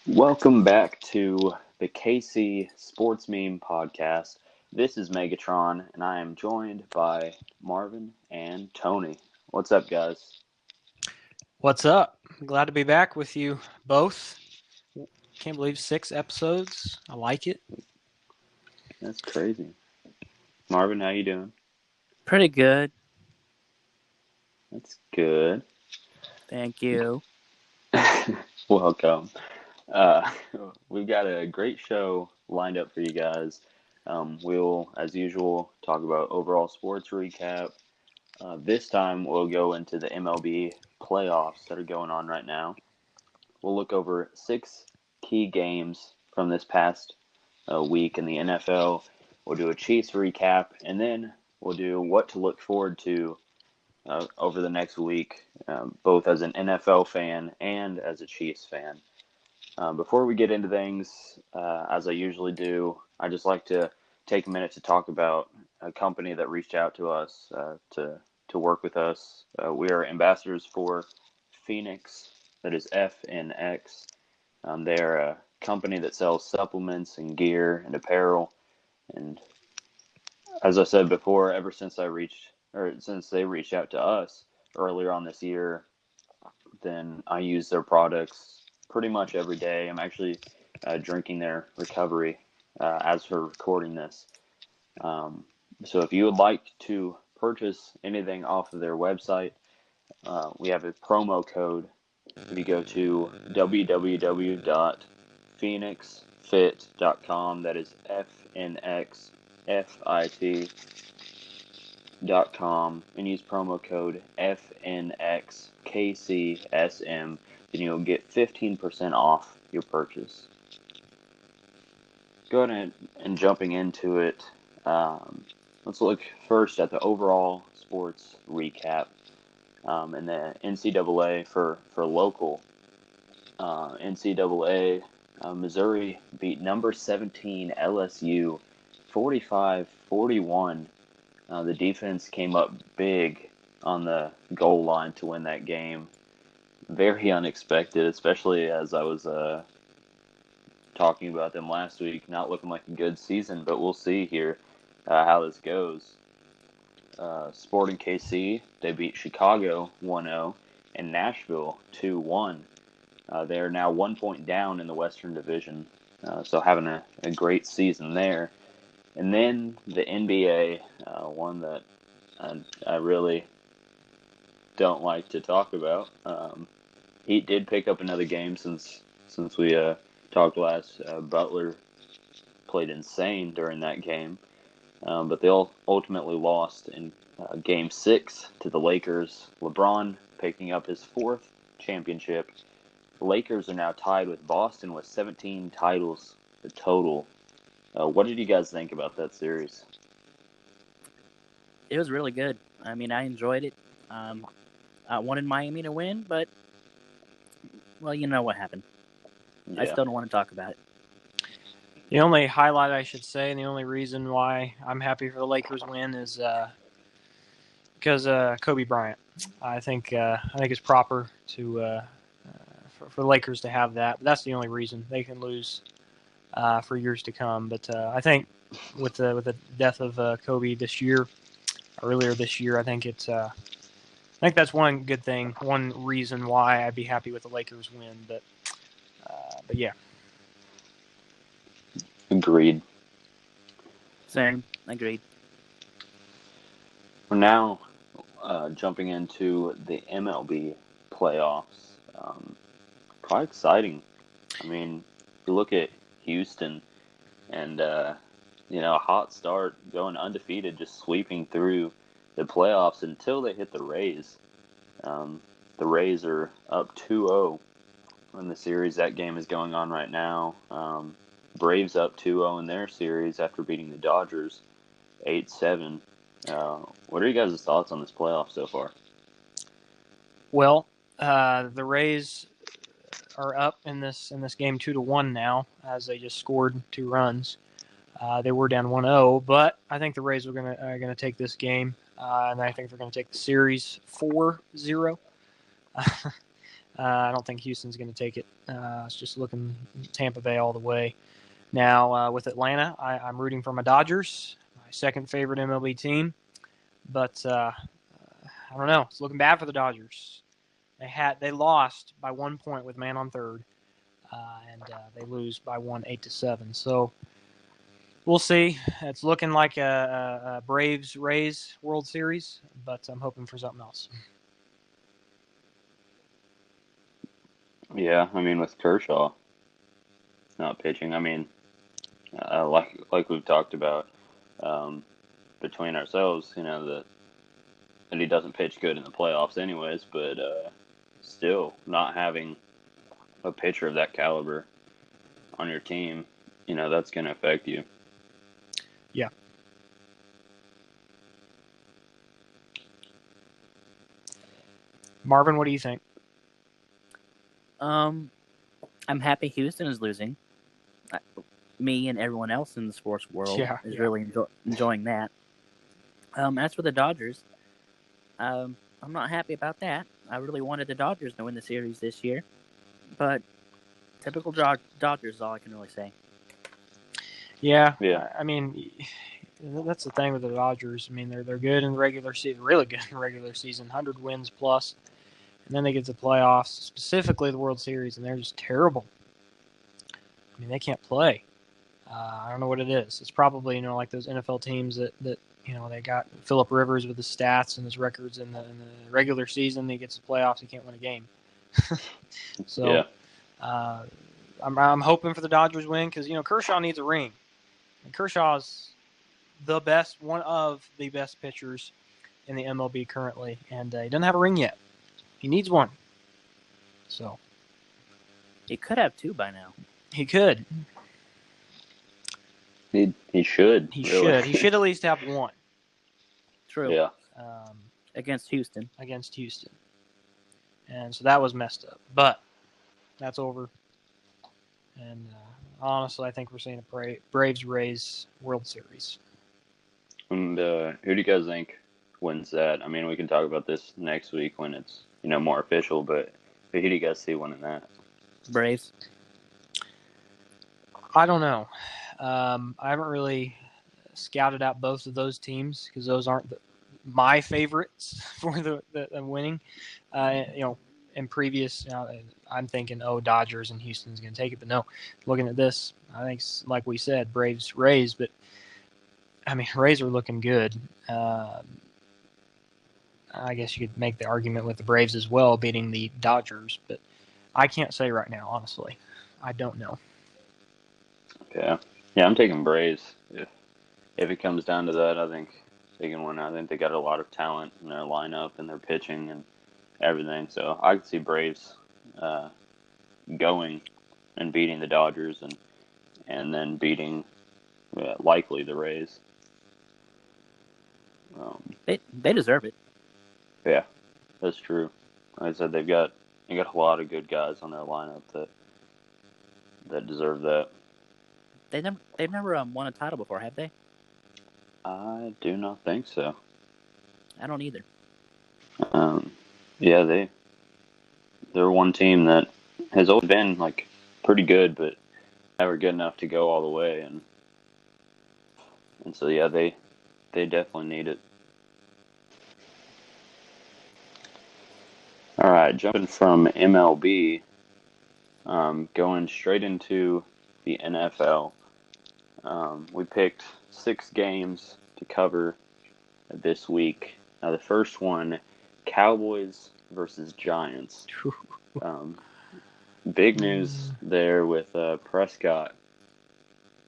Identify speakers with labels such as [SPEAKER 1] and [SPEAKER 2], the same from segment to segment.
[SPEAKER 1] Welcome back to the KC Sports Meme Podcast. This is Megatron, and I am joined by Marvin and Tony. What's up, guys?
[SPEAKER 2] What's up? Glad to be back with you both. Can't believe 6 episodes. I like it.
[SPEAKER 1] That's crazy. Marvin, how you doing?
[SPEAKER 3] Pretty good.
[SPEAKER 1] That's good.
[SPEAKER 3] Thank you.
[SPEAKER 1] Welcome. We've got a great show lined up for you guys. We'll, as usual, talk about overall sports recap. This time, we'll go into the MLB playoffs that are going on right now. We'll look over 6 key games from this past week in the NFL. We'll do a Chiefs recap, and then we'll do what to look forward to over the next week, both as an NFL fan and as a Chiefs fan. Before we get into things, as I usually do, I just like to take a minute to talk about a company that reached out to us to work with us. We are ambassadors for Phoenix, that is FNX. They're a company that sells supplements and gear and apparel. And as I said before, ever since they reached out to us earlier on this year, then I use their products pretty much every day. I'm actually drinking their recovery as for recording this. So if you would like to purchase anything off of their website, we have a promo code. If you go to www.phoenixfit.com, that is FNXFIT.com, and use promo code FNXKCSM, then you'll get 15% off your purchase. Go ahead and jumping into it, let's look first at the overall sports recap. And the NCAA for local. NCAA, Missouri beat number 17 LSU 45-41. The defense came up big on the goal line to win that game. Very unexpected, especially as I was talking about them last week. Not looking like a good season, but we'll see here how this goes. Sporting KC, they beat Chicago 1-0 and Nashville 2-1. They are now 1 point down in the Western Division, so having a great season there. And then the NBA, one that I really don't like to talk about. Heat did pick up another game since we talked last. Butler played insane during that game. But they all ultimately lost in Game 6 to the Lakers. LeBron picking up his 4th championship. The Lakers are now tied with Boston with 17 titles total. What did you guys think about that series?
[SPEAKER 3] It was really good. I mean, I enjoyed it. I wanted Miami to win, but, well, you know what happened. Yeah. I still don't want to talk about it.
[SPEAKER 2] The only highlight I should say, and the only reason why I'm happy for the Lakers win is because Kobe Bryant. I think it's proper to for the Lakers to have that. But that's the only reason. They can lose for years to come. But I think with the death of Kobe earlier this year, I think that's one good thing, one reason why I'd be happy with the Lakers win. But yeah.
[SPEAKER 1] Agreed.
[SPEAKER 3] Same. Agreed.
[SPEAKER 1] We're now jumping into the MLB playoffs. Quite exciting. I mean, you look at Houston and, a hot start, going undefeated, just sweeping through the playoffs until they hit the Rays. The Rays are up 2-0 in the series. That game is going on right now. Braves up 2-0 in their series after beating the Dodgers 8-7. What are you guys' thoughts on this playoff so far?
[SPEAKER 2] Well, the Rays are up in this game 2-1 now, as they just scored 2 runs. They were down 1-0, but I think the Rays are gonna take this game, and I think they're gonna take the series 4-0. I don't think Houston's going to take it. It's just looking Tampa Bay all the way. Now, with Atlanta, I'm rooting for my Dodgers, my second favorite MLB team. But I don't know. It's looking bad for the Dodgers. They lost by 1 point with man on third, and they lose by 8-7. So we'll see. It's looking like a Braves-Rays World Series, but I'm hoping for something else.
[SPEAKER 1] Yeah, I mean, with Kershaw not pitching, I mean, like we've talked about between ourselves, that he doesn't pitch good in the playoffs anyways, but still not having a pitcher of that caliber on your team, that's going to affect you.
[SPEAKER 2] Yeah. Marvin, what do you think?
[SPEAKER 3] I'm happy Houston is losing. Me and everyone else in the sports world is really enjoying that. As for the Dodgers, I'm not happy about that. I really wanted the Dodgers to win the series this year, but typical Dodgers is all I can really say.
[SPEAKER 2] Yeah. I mean, that's the thing with the Dodgers. I mean, they're good in the regular season, really good in the regular season, 100 wins plus, and then they get to the playoffs, specifically the World Series, and they're just terrible. I mean, they can't play. I don't know what it is. It's probably, like those NFL teams that they got Phillip Rivers with his stats and his records in the regular season. He gets to the playoffs, he can't win a game. So, yeah. I'm hoping for the Dodgers win because Kershaw needs a ring, and Kershaw's one of the best pitchers in the MLB currently, and he doesn't have a ring yet. He needs one. So
[SPEAKER 3] he could have two by now.
[SPEAKER 2] He could.
[SPEAKER 1] He should.
[SPEAKER 2] He should. He should at least have one.
[SPEAKER 3] True.
[SPEAKER 1] Yeah.
[SPEAKER 3] Against Houston.
[SPEAKER 2] And so that was messed up. But that's over. And honestly, I think we're seeing a Braves-Rays World Series.
[SPEAKER 1] And who do you guys think wins that? I mean, we can talk about this next week when it's more official. But who do you guys see winning that?
[SPEAKER 3] Braves.
[SPEAKER 2] I don't know. I haven't really scouted out both of those teams because those aren't my favorites for the winning. In previous, I'm thinking, Dodgers and Houston's going to take it. But no, looking at this, I think, like we said, Braves, Rays. But, I mean, Rays are looking good. I guess you could make the argument with the Braves as well, beating the Dodgers. But I can't say right now, honestly. I don't know.
[SPEAKER 1] Yeah, I'm taking Braves. If it comes down to that, I think they can win. I think they got a lot of talent in their lineup and their pitching and everything. So I could see Braves going and beating the Dodgers and then beating likely the Rays.
[SPEAKER 3] They deserve it.
[SPEAKER 1] Yeah, that's true. Like I said, they got a lot of good guys on their lineup that deserve that.
[SPEAKER 3] They've never won a title before, have they?
[SPEAKER 1] I do not think so.
[SPEAKER 3] I don't either.
[SPEAKER 1] Yeah, they're one team that has always been pretty good, but never good enough to go all the way, and so yeah, they definitely need it. All right, jumping from MLB, going straight into the NFL. We picked 6 games to cover this week. Now, the first one, Cowboys versus Giants. Big news there with Prescott,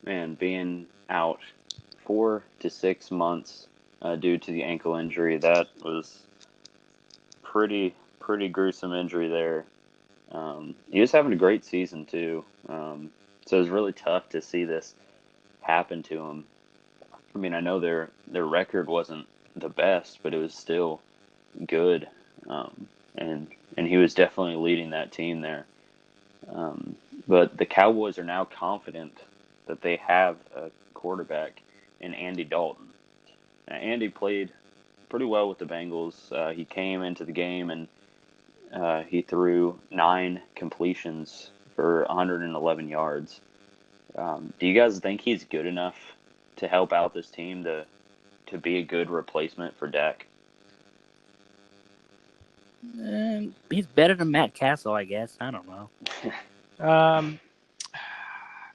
[SPEAKER 1] being out 4 to 6 months due to the ankle injury. That was pretty gruesome injury there. He was having a great season too, so it was really tough to see this happen to him. I mean, I know their record wasn't the best, but it was still good, and he was definitely leading that team there. But the Cowboys are now confident that they have a quarterback in Andy Dalton. Now, Andy played pretty well with the Bengals. He came into the game and he threw 9 completions for 111 yards. Do you guys think he's good enough to help out this team to be a good replacement for Dak?
[SPEAKER 3] He's better than Matt Castle, I guess. I don't know.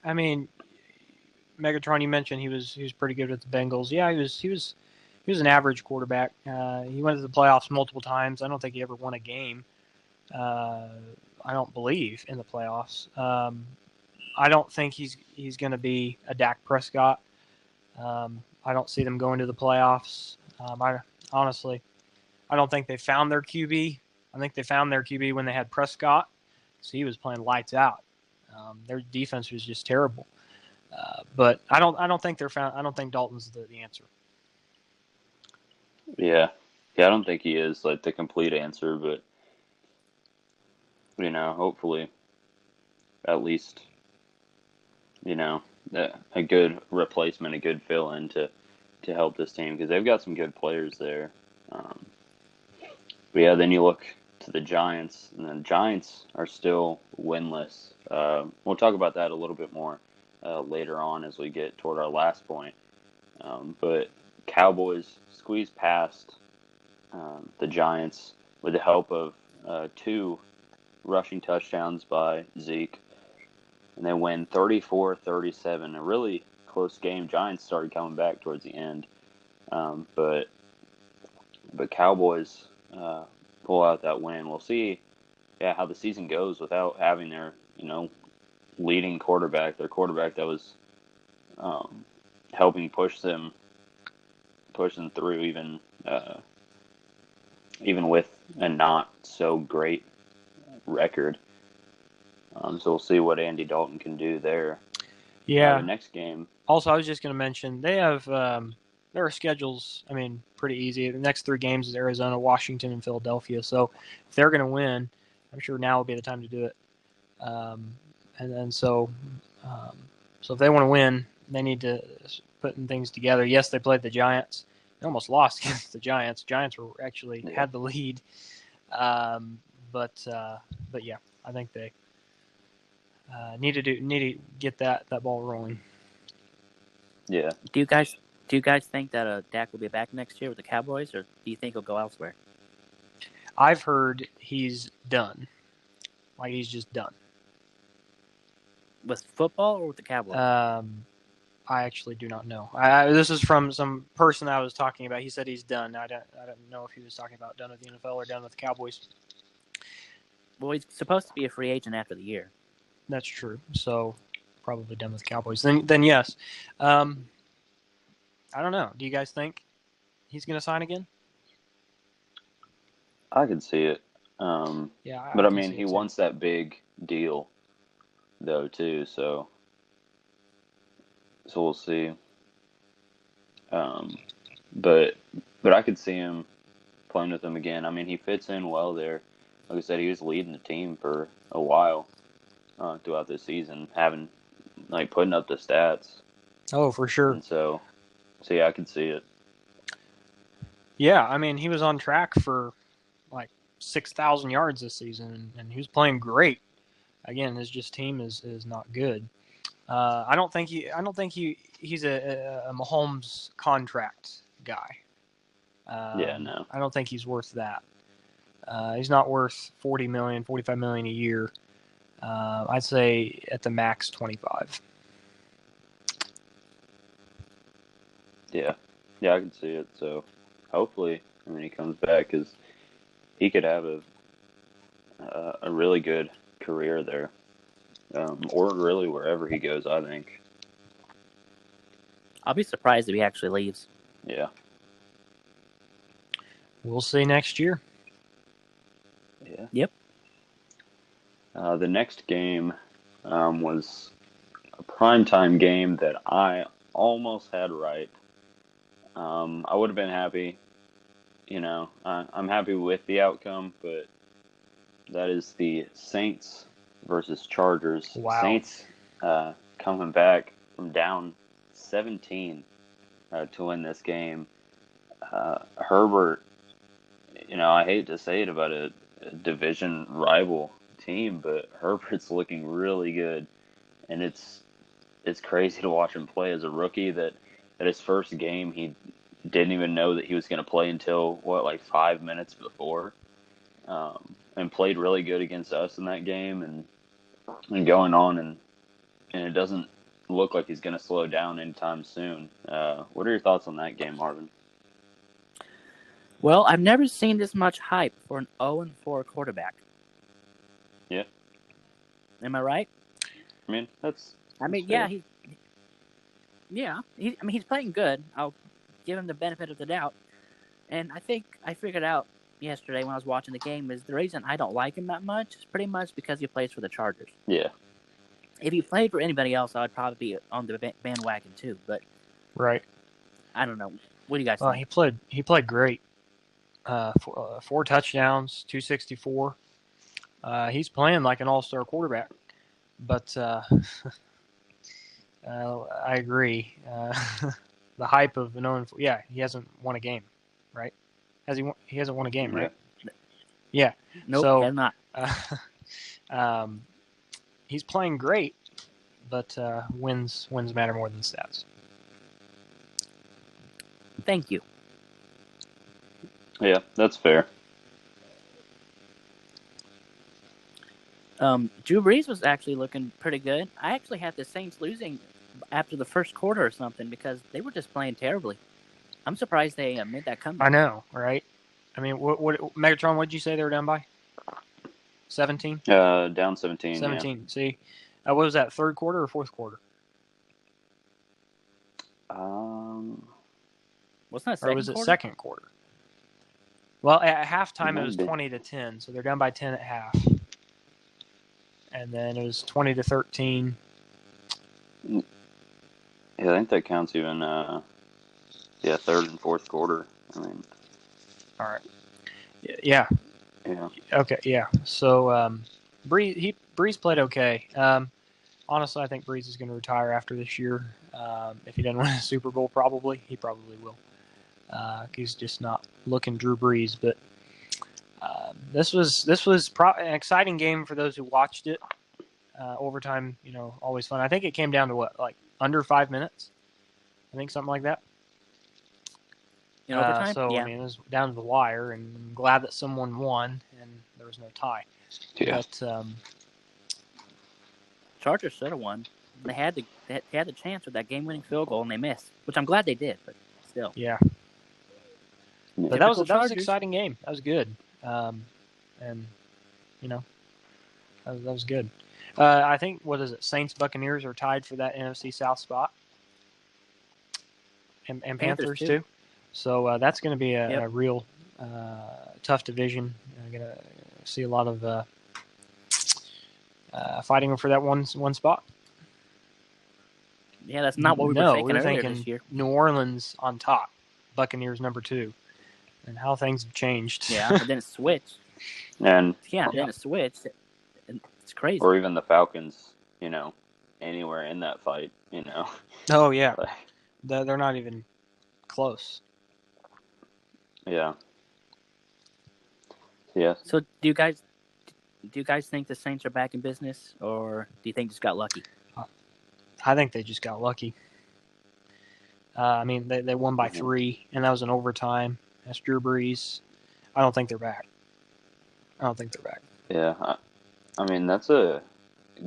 [SPEAKER 2] I mean, Megatron, you mentioned he was pretty good with the Bengals. Yeah, he was an average quarterback. He went to the playoffs multiple times. I don't think he ever won a game. I don't believe in the playoffs. I don't think he's going to be a Dak Prescott. I don't see them going to the playoffs. Honestly, I don't think they found their QB. I think they found their QB when they had Prescott, so he was playing lights out. Their defense was just terrible. But I don't think they're found. I don't think Dalton's the answer.
[SPEAKER 1] Yeah, I don't think he is like the complete answer, but hopefully, at least, a good replacement, a good fill-in to help this team because they've got some good players there. But yeah, then you look to the Giants, and the Giants are still winless. We'll talk about that a little bit more later on as we get toward our last point. But Cowboys squeezed past the Giants with the help of 2 rushing touchdowns by Zeke, and they win 34-37. A really close game. Giants started coming back towards the end, but Cowboys pull out that win. We'll see how the season goes without having their leading quarterback, their quarterback that was helping push them through even with a not so great record. So we'll see what Andy Dalton can do there.
[SPEAKER 2] Yeah.
[SPEAKER 1] The next game.
[SPEAKER 2] Also, I was just going to mention they have their schedules. I mean, pretty easy. The next 3 games is Arizona, Washington, and Philadelphia. So if they're going to win, I'm sure now will be the time to do it. So if they want to win, they need to put things together. Yes, they played the Giants. They almost lost against the Giants. Giants were actually had the lead. But yeah, I think they need to get that ball rolling.
[SPEAKER 1] Yeah.
[SPEAKER 3] Do you guys think that Dak will be back next year with the Cowboys, or do you think he'll go elsewhere?
[SPEAKER 2] I've heard he's done. Like he's just done.
[SPEAKER 3] With football or with the Cowboys?
[SPEAKER 2] I actually do not know. This is from some person I was talking about. He said he's done. I don't know if he was talking about done with the NFL or done with the Cowboys.
[SPEAKER 3] Well, he's supposed to be a free agent after the year.
[SPEAKER 2] That's true. So probably done with the Cowboys. Then yes. I don't know. Do you guys think he's going to sign again?
[SPEAKER 1] I could see it.
[SPEAKER 2] Yeah.
[SPEAKER 1] But I mean, he wants that big deal, though, too. So we'll see. But I could see him playing with them again. I mean, he fits in well there. Like I said, he was leading the team for a while throughout the season, putting up the stats.
[SPEAKER 2] Oh, for sure.
[SPEAKER 1] And so yeah, I could see it.
[SPEAKER 2] Yeah, I mean, he was on track for 6,000 yards this season, and he was playing great. Again, his team is not good. I don't think he's a Mahomes contract guy.
[SPEAKER 1] No.
[SPEAKER 2] I don't think he's worth that. He's not worth $40 million, $45 million a year. I'd say at the max 25.
[SPEAKER 1] Yeah, I can see it. So hopefully, when he comes back, because he could have a really good career there, or really wherever he goes. I think.
[SPEAKER 3] I'll be surprised if he actually leaves.
[SPEAKER 1] Yeah.
[SPEAKER 2] We'll see next year.
[SPEAKER 1] Yeah.
[SPEAKER 3] Yep.
[SPEAKER 1] The next game was a primetime game that I almost had right. I would have been happy. I'm happy with the outcome, but that is the Saints versus Chargers.
[SPEAKER 2] Wow.
[SPEAKER 1] Saints coming back from down 17 to win this game. Herbert, I hate to say it, but division rival team, but Herbert's looking really good, and it's crazy to watch him play as a rookie. That his first game, he didn't even know that he was going to play until like 5 minutes before, and played really good against us in that game, and going on, and it doesn't look like he's going to slow down anytime soon. What are your thoughts on that game, Marvin?
[SPEAKER 3] Well, I've never seen this much hype for an 0-4 quarterback.
[SPEAKER 1] Yeah.
[SPEAKER 3] Am I right?
[SPEAKER 1] I mean, that's
[SPEAKER 3] yeah, he's playing good. I'll give him the benefit of the doubt. And I think I figured out yesterday when I was watching the game is the reason I don't like him that much is pretty much because he plays for the Chargers.
[SPEAKER 1] Yeah.
[SPEAKER 3] If he played for anybody else, I'd probably be on the bandwagon too. But
[SPEAKER 2] right,
[SPEAKER 3] I don't know. What do you guys think?
[SPEAKER 2] He played great. 4 touchdowns, 264. He's playing like an all-star quarterback. But I agree. The hype of an he hasn't won a game, right? Has he won? He hasn't won a game, right? Yeah.
[SPEAKER 3] Nope,
[SPEAKER 2] so,
[SPEAKER 3] he has
[SPEAKER 2] not. He's playing great, but wins matter more than stats.
[SPEAKER 3] Thank you.
[SPEAKER 1] Yeah, that's fair.
[SPEAKER 3] Drew Brees was actually looking pretty good. I actually had the Saints losing after the first quarter or something because they were just playing terribly. I'm surprised they made that comeback.
[SPEAKER 2] I know, right? I mean, what Megatron? What did you say they were down by? 17.
[SPEAKER 1] Down 17.
[SPEAKER 2] 17.
[SPEAKER 1] Yeah.
[SPEAKER 2] See, what was that? Third quarter or fourth quarter?
[SPEAKER 3] Wasn't that second
[SPEAKER 2] or was it
[SPEAKER 3] quarter?
[SPEAKER 2] Second quarter? Well, at halftime it was 20-10, so they're down by 10 at half. And then it was 20-13.
[SPEAKER 1] Yeah, I think that counts even. Third and fourth quarter. I mean.
[SPEAKER 2] All right. Yeah.
[SPEAKER 1] Yeah.
[SPEAKER 2] Okay. Yeah. So Brees played okay. Honestly, I think Brees is going to retire after this year. If he doesn't win a Super Bowl, he probably will. He's just not looking Drew Brees. But this was an exciting game for those who watched it. Overtime, always fun. I think it came down to what, like under 5 minutes? I think something like that.
[SPEAKER 3] In overtime?
[SPEAKER 2] So,
[SPEAKER 3] yeah.
[SPEAKER 2] I mean, it was down to the wire, and I'm glad that someone won, and there was no tie.
[SPEAKER 1] Yeah.
[SPEAKER 2] But
[SPEAKER 3] Chargers should have won. They had the chance with that game-winning field goal, and they missed, which I'm glad they did, but still.
[SPEAKER 2] Yeah. But that was an exciting game. That was good. And, that was good. I think, Saints Buccaneers are tied for that NFC South spot. And Panthers too. So that's going to be a real tough division. I'm going to see a lot of fighting for that one spot.
[SPEAKER 3] Yeah, that's not what we were thinking this year.
[SPEAKER 2] New Orleans on top, Buccaneers number 2, and how things have changed.
[SPEAKER 3] Yeah, but then it switched.
[SPEAKER 1] Then
[SPEAKER 3] it switched. It's crazy.
[SPEAKER 1] Or even the Falcons, anywhere in that fight,
[SPEAKER 2] Oh yeah, they're not even close.
[SPEAKER 1] Yeah. Yeah.
[SPEAKER 3] So do you guys think the Saints are back in business, or do you think just got lucky?
[SPEAKER 2] I think they just got lucky. I mean, they won by 3, and that was an overtime. That's Drew Brees. I don't think they're back.
[SPEAKER 1] Yeah, I mean, that's a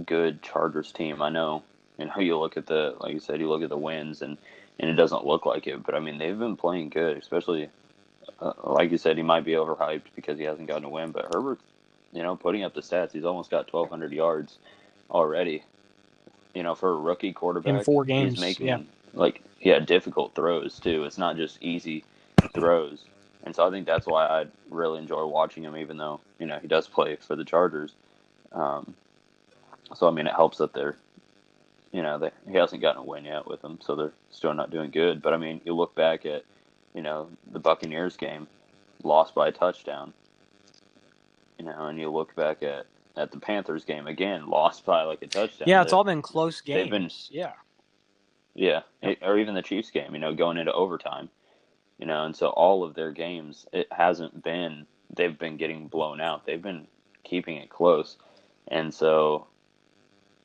[SPEAKER 1] good Chargers team. I know, you look at like you said, you look at the wins, and it doesn't look like it. But, I mean, they've been playing good, especially, like you said, he might be overhyped because he hasn't gotten a win. But Herbert, putting up the stats, he's almost got 1,200 yards already. For a rookie quarterback.
[SPEAKER 2] In 4 games,
[SPEAKER 1] he's making, difficult throws, too. It's not just easy throws. And so I think that's why I really enjoy watching him, even though, he does play for the Chargers. So, I mean, it helps that they're, he hasn't gotten a win yet with them, so they're still not doing good. But, I mean, you look back at, the Buccaneers game, lost by a touchdown, and you look back at the Panthers game, again, lost by like a touchdown.
[SPEAKER 2] Yeah, it's all been close games.
[SPEAKER 1] Yeah, or even the Chiefs game, going into overtime. And so all of their games, it hasn't been, they've been getting blown out. They've been keeping it close, and so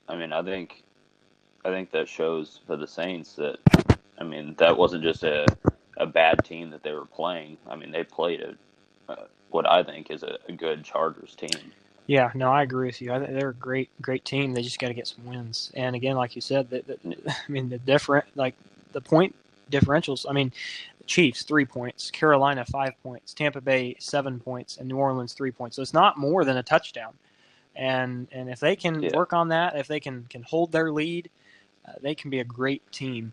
[SPEAKER 1] I mean, I think that shows for the Saints that, I mean, that wasn't just a bad team that they were playing. I mean, they played what I think is a good Chargers team.
[SPEAKER 2] Yeah, no, I agree with you. They're a great team. They just got to get some wins. And again, like you said, I mean, the point differentials. I mean, the Chiefs 3 points, Carolina 5 points, Tampa Bay 7 points, and New Orleans 3 points. So it's not more than a touchdown. And if they can work on that, if they can hold their lead, they can be a great team.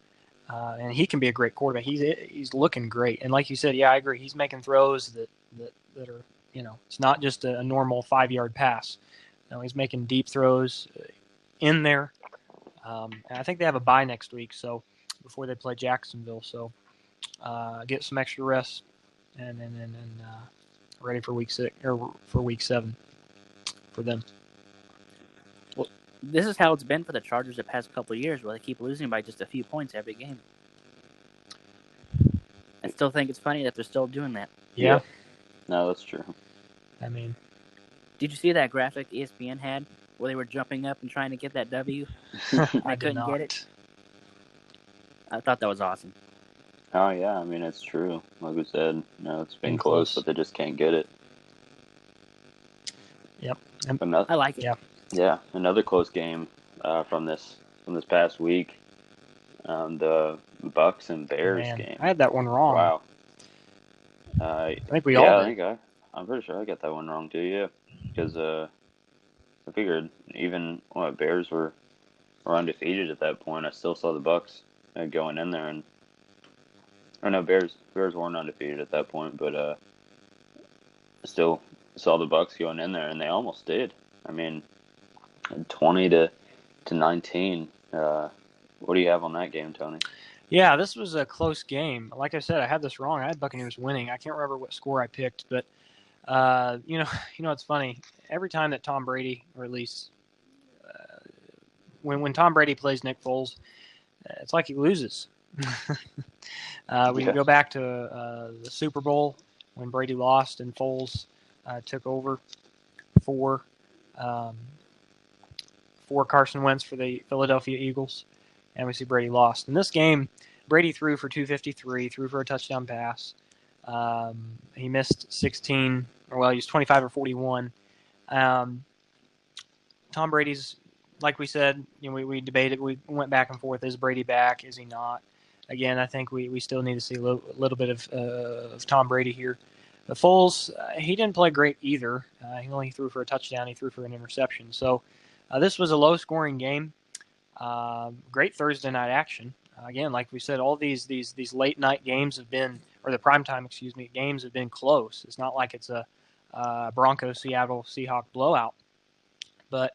[SPEAKER 2] And he can be a great quarterback. He's looking great. And like you said, yeah, I agree. He's making throws that are, it's not just a normal 5-yard pass. He's making deep throws in there. And I think they have a bye next week, so before they play Jacksonville. So get some extra rest and ready for week 6 or for week 7 for them.
[SPEAKER 3] Well, this is how it's been for the Chargers the past couple of years, where they keep losing by just a few points every game. I still think it's funny that they're still doing that.
[SPEAKER 2] Yeah.
[SPEAKER 1] No, that's true.
[SPEAKER 2] I mean,
[SPEAKER 3] did you see that graphic ESPN had where they were jumping up and trying to get that W?
[SPEAKER 2] I couldn't
[SPEAKER 3] get it. I thought that was awesome.
[SPEAKER 1] Oh yeah, I mean it's true. Like we said, it's been close, but they just can't get it.
[SPEAKER 2] Yep.
[SPEAKER 3] I like it.
[SPEAKER 2] Yeah.
[SPEAKER 1] Yeah, another close game from this past week. The Bucks and Bears game.
[SPEAKER 2] I had that one wrong.
[SPEAKER 1] Wow.
[SPEAKER 2] I think we all did.
[SPEAKER 1] I'm pretty sure I got that one wrong too. Yeah, because I figured even Bears were undefeated at that point. I still saw the Bucks going in there, Bears weren't undefeated at that point, but still saw the Bucks going in there, and they almost did. I mean, 20-19. What do you have on that game, Tony?
[SPEAKER 2] Yeah, this was a close game. Like I said, I had this wrong. I had Buccaneers winning. I can't remember what score I picked, but it's funny. Every time that Tom Brady, or at least when Tom Brady plays Nick Foles, it's like he loses. We can go back to the Super Bowl when Brady lost and Foles took over for Carson Wentz for the Philadelphia Eagles, and we see Brady lost. In this game, Brady threw for 253, threw for a touchdown pass. He missed 16, he was 25 or 41. Tom Brady's, like we said, we debated, we went back and forth. Is Brady back? Is he not? Again, I think we still need to see a little bit of Tom Brady here. But Foles, he didn't play great either. He only threw for a touchdown. He threw for an interception. So this was a low-scoring game. Great Thursday night action. Again, like we said, all these late-night games have been, or the primetime, games have been close. It's not like it's a Broncos-Seattle Seahawks blowout. But,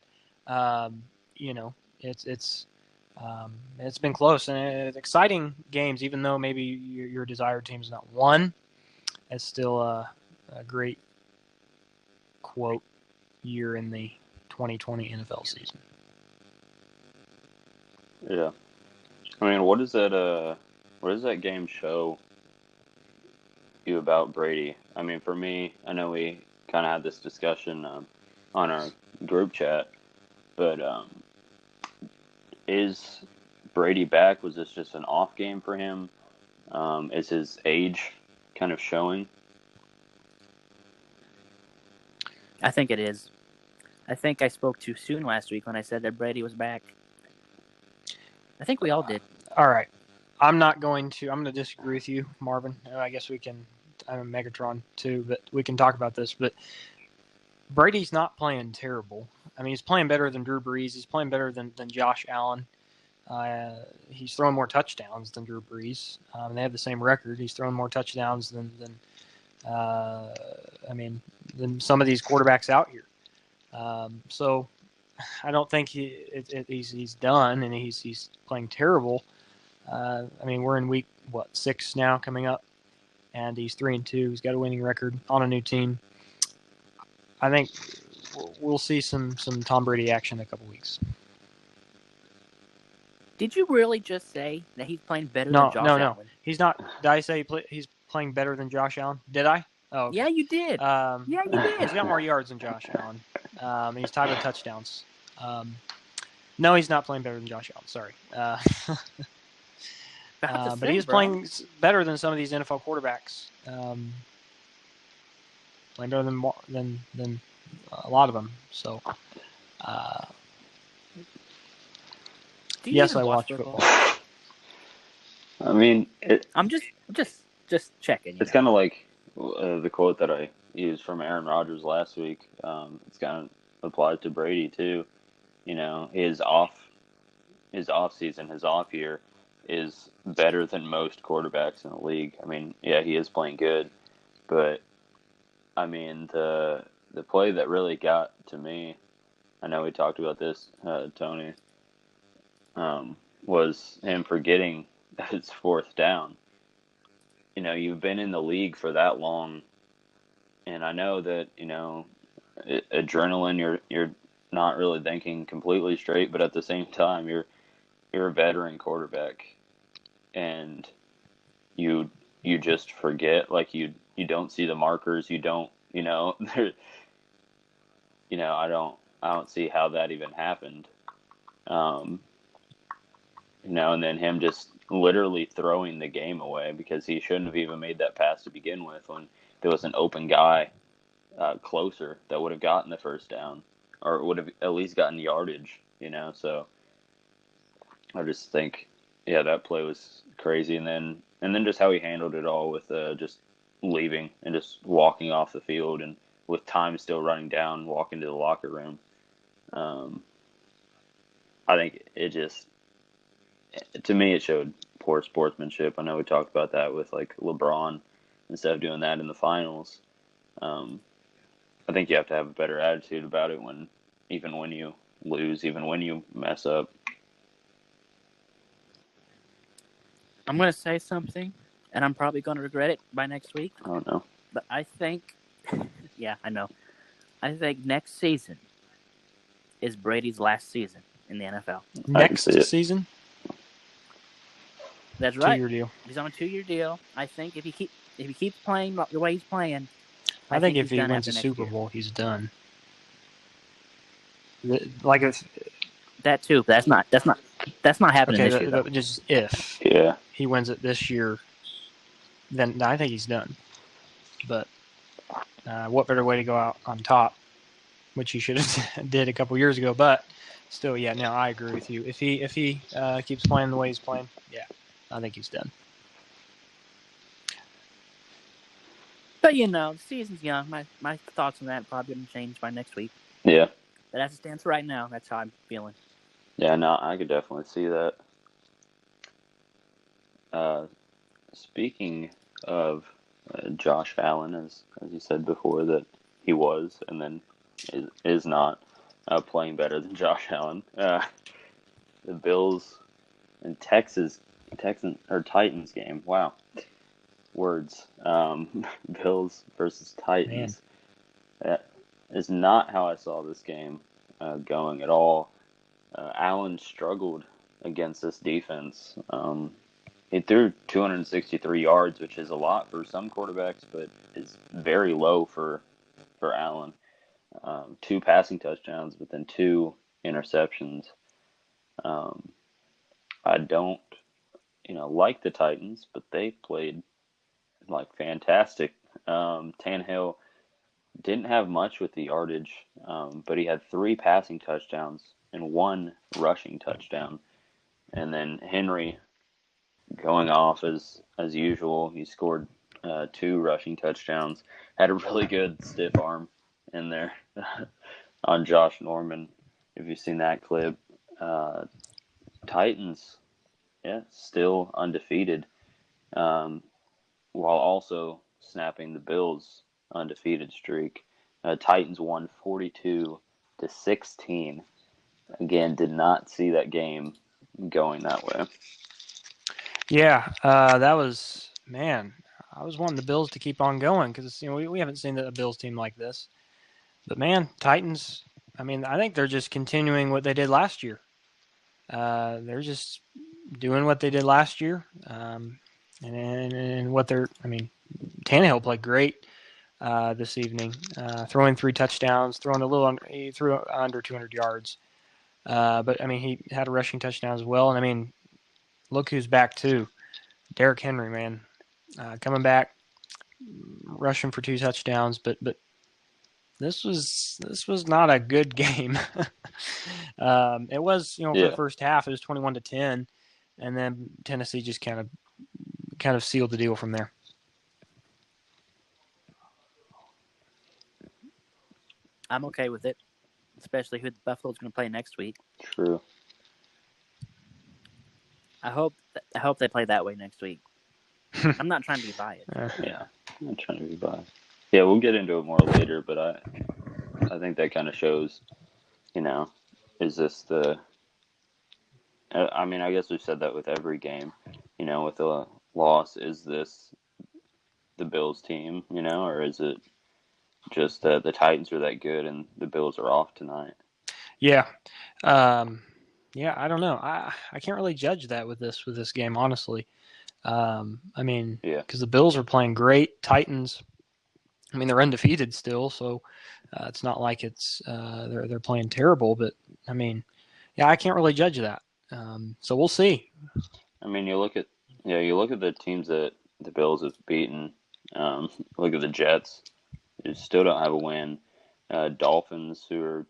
[SPEAKER 2] it's been close. And it's exciting games, even though maybe your desired team's not won. It's still a great, quote, year in the 2020 NFL season.
[SPEAKER 1] Yeah. I mean, what does that game show you about Brady? I mean, for me, I know we kind of had this discussion on our group chat, but is Brady back? Was this just an off game for him? Is his age kind of showing?
[SPEAKER 3] I think it is. I think I spoke too soon last week when I said that Brady was back. I think we all did.
[SPEAKER 2] All right. I'm going to disagree with you, Marvin. I guess we can, I'm a Megatron too, but we can talk about this. But Brady's not playing terrible. I mean, he's playing better than Drew Brees. He's playing better than Josh Allen. He's throwing more touchdowns than Drew Brees. They have the same record. He's thrown more touchdowns than some of these quarterbacks out here. So I don't think he's done, and he's playing terrible. We're in week 6 now coming up, and he's 3-2. He's got a winning record on a new team. I think we'll see some Tom Brady action in a couple weeks.
[SPEAKER 3] Did you really just say that he's playing better than Josh Allen?
[SPEAKER 2] No. He's not. Did I say he's playing better than Josh Allen? Did I? Oh, okay.
[SPEAKER 3] Yeah, you did. Yeah, you did.
[SPEAKER 2] He's got more yards than Josh Allen. And he's tied with touchdowns. No, he's not playing better than Josh Allen. Sorry. But he's playing better than some of these NFL quarterbacks. Playing better than a lot of them. So, yes, I watch football.
[SPEAKER 1] I mean,
[SPEAKER 3] I'm just checking.
[SPEAKER 1] It's kind of like the quote that I used from Aaron Rodgers last week. It's kind of applied to Brady too. You know, his off season, his off year, is better than most quarterbacks in the league. I mean, yeah, he is playing good, but I mean the play that really got to me, I know we talked about this, Tony, was him forgetting that it's fourth down. You know, you've been in the league for that long, and I know that, you know, adrenaline, you're not really thinking completely straight, but at the same time, you're a veteran quarterback, and you just forget, like you don't see the markers, you don't, you know, you know, I don't see how that even happened. You know, and then him just literally throwing the game away because he shouldn't have even made that pass to begin with when there was an open guy closer that would have gotten the first down or would have at least gotten yardage, you know. So I just think, yeah, that play was crazy. And then just how he handled it all with just leaving and just walking off the field and with time still running down, walking to the locker room. I think it just, to me, it showed poor sportsmanship. I know we talked about that with like LeBron instead of doing that in the finals. I think you have to have a better attitude about it even when you lose, even when you mess up.
[SPEAKER 3] I'm going to say something, and I'm probably going to regret it by next week.
[SPEAKER 1] Oh, no.
[SPEAKER 3] But I think, yeah, I know. I think next season is Brady's last season in the NFL.
[SPEAKER 2] Next season?
[SPEAKER 3] That's right.
[SPEAKER 2] 2-year deal.
[SPEAKER 3] He's on a 2-year deal. I think if he keeps playing the way he's playing,
[SPEAKER 2] I think if he wins a Super Bowl, he's done. Like if
[SPEAKER 3] that too. That's not happening this year. Though.
[SPEAKER 2] Just if he wins it this year, then I think he's done. But what better way to go out on top, which he should have did a couple years ago. But still, yeah, no, I agree with you. If he keeps playing the way he's playing, yeah, I think he's done.
[SPEAKER 3] But you know, the season's young. My thoughts on that are probably going to change by next week.
[SPEAKER 1] Yeah.
[SPEAKER 3] But as it stands right now, that's how I'm feeling.
[SPEAKER 1] Yeah, no, I could definitely see that. Speaking of Josh Allen, as you said before, that he was and then is not playing better than Josh Allen. The Bills and Titans game. Wow, words. Bills versus Titans. Man. That is not how I saw this game going at all. Allen struggled against this defense. He threw 263 yards, which is a lot for some quarterbacks, but is very low for Allen. 2 passing touchdowns, but then 2 interceptions. I don't, like the Titans, but they played like fantastic. Tannehill didn't have much with the yardage, but he had 3 passing touchdowns and 1 rushing touchdown. And then Henry going off as usual. He scored 2 rushing touchdowns. Had a really good stiff arm in there on Josh Norman, if you've seen that clip. Titans, still undefeated, while also snapping the Bills' undefeated streak. Titans won 42-16. Again, did not see that game going that way.
[SPEAKER 2] Yeah, that was, man, I was wanting the Bills to keep on going because we haven't seen a Bills team like this. But man, Titans, I mean, I think they're just continuing what they did last year. They're just doing what they did last year, and what Tannehill played great. this evening, throwing 3 touchdowns, he threw under 200 yards. But I mean, he had a rushing touchdown as well. And I mean, look who's back too, Derrick Henry, man, coming back, rushing for 2 touchdowns. But this was not a good game. It was, for the first half, it was 21-10, and then Tennessee just kind of sealed the deal from there.
[SPEAKER 3] I'm okay with it, especially who Buffalo's going to play next week.
[SPEAKER 1] True.
[SPEAKER 3] I hope they play that way next week. I'm not trying to be biased.
[SPEAKER 1] Yeah, I'm not trying to be biased. Yeah, we'll get into it more later, but I think that kind of shows, is this the... I mean, I guess we've said that with every game, with a loss, is this the Bills team, or is it just that the Titans are that good and the Bills are off tonight?
[SPEAKER 2] Yeah. I don't know. I can't really judge that with this game, honestly. I mean, because the Bills are playing great. Titans, I mean, they're undefeated still, so it's not like it's they're playing terrible. But I mean, I can't really judge that. So we'll see.
[SPEAKER 1] I mean, you look at the teams that the Bills have beaten. Look at the Jets, who still don't have a win. Dolphins, who are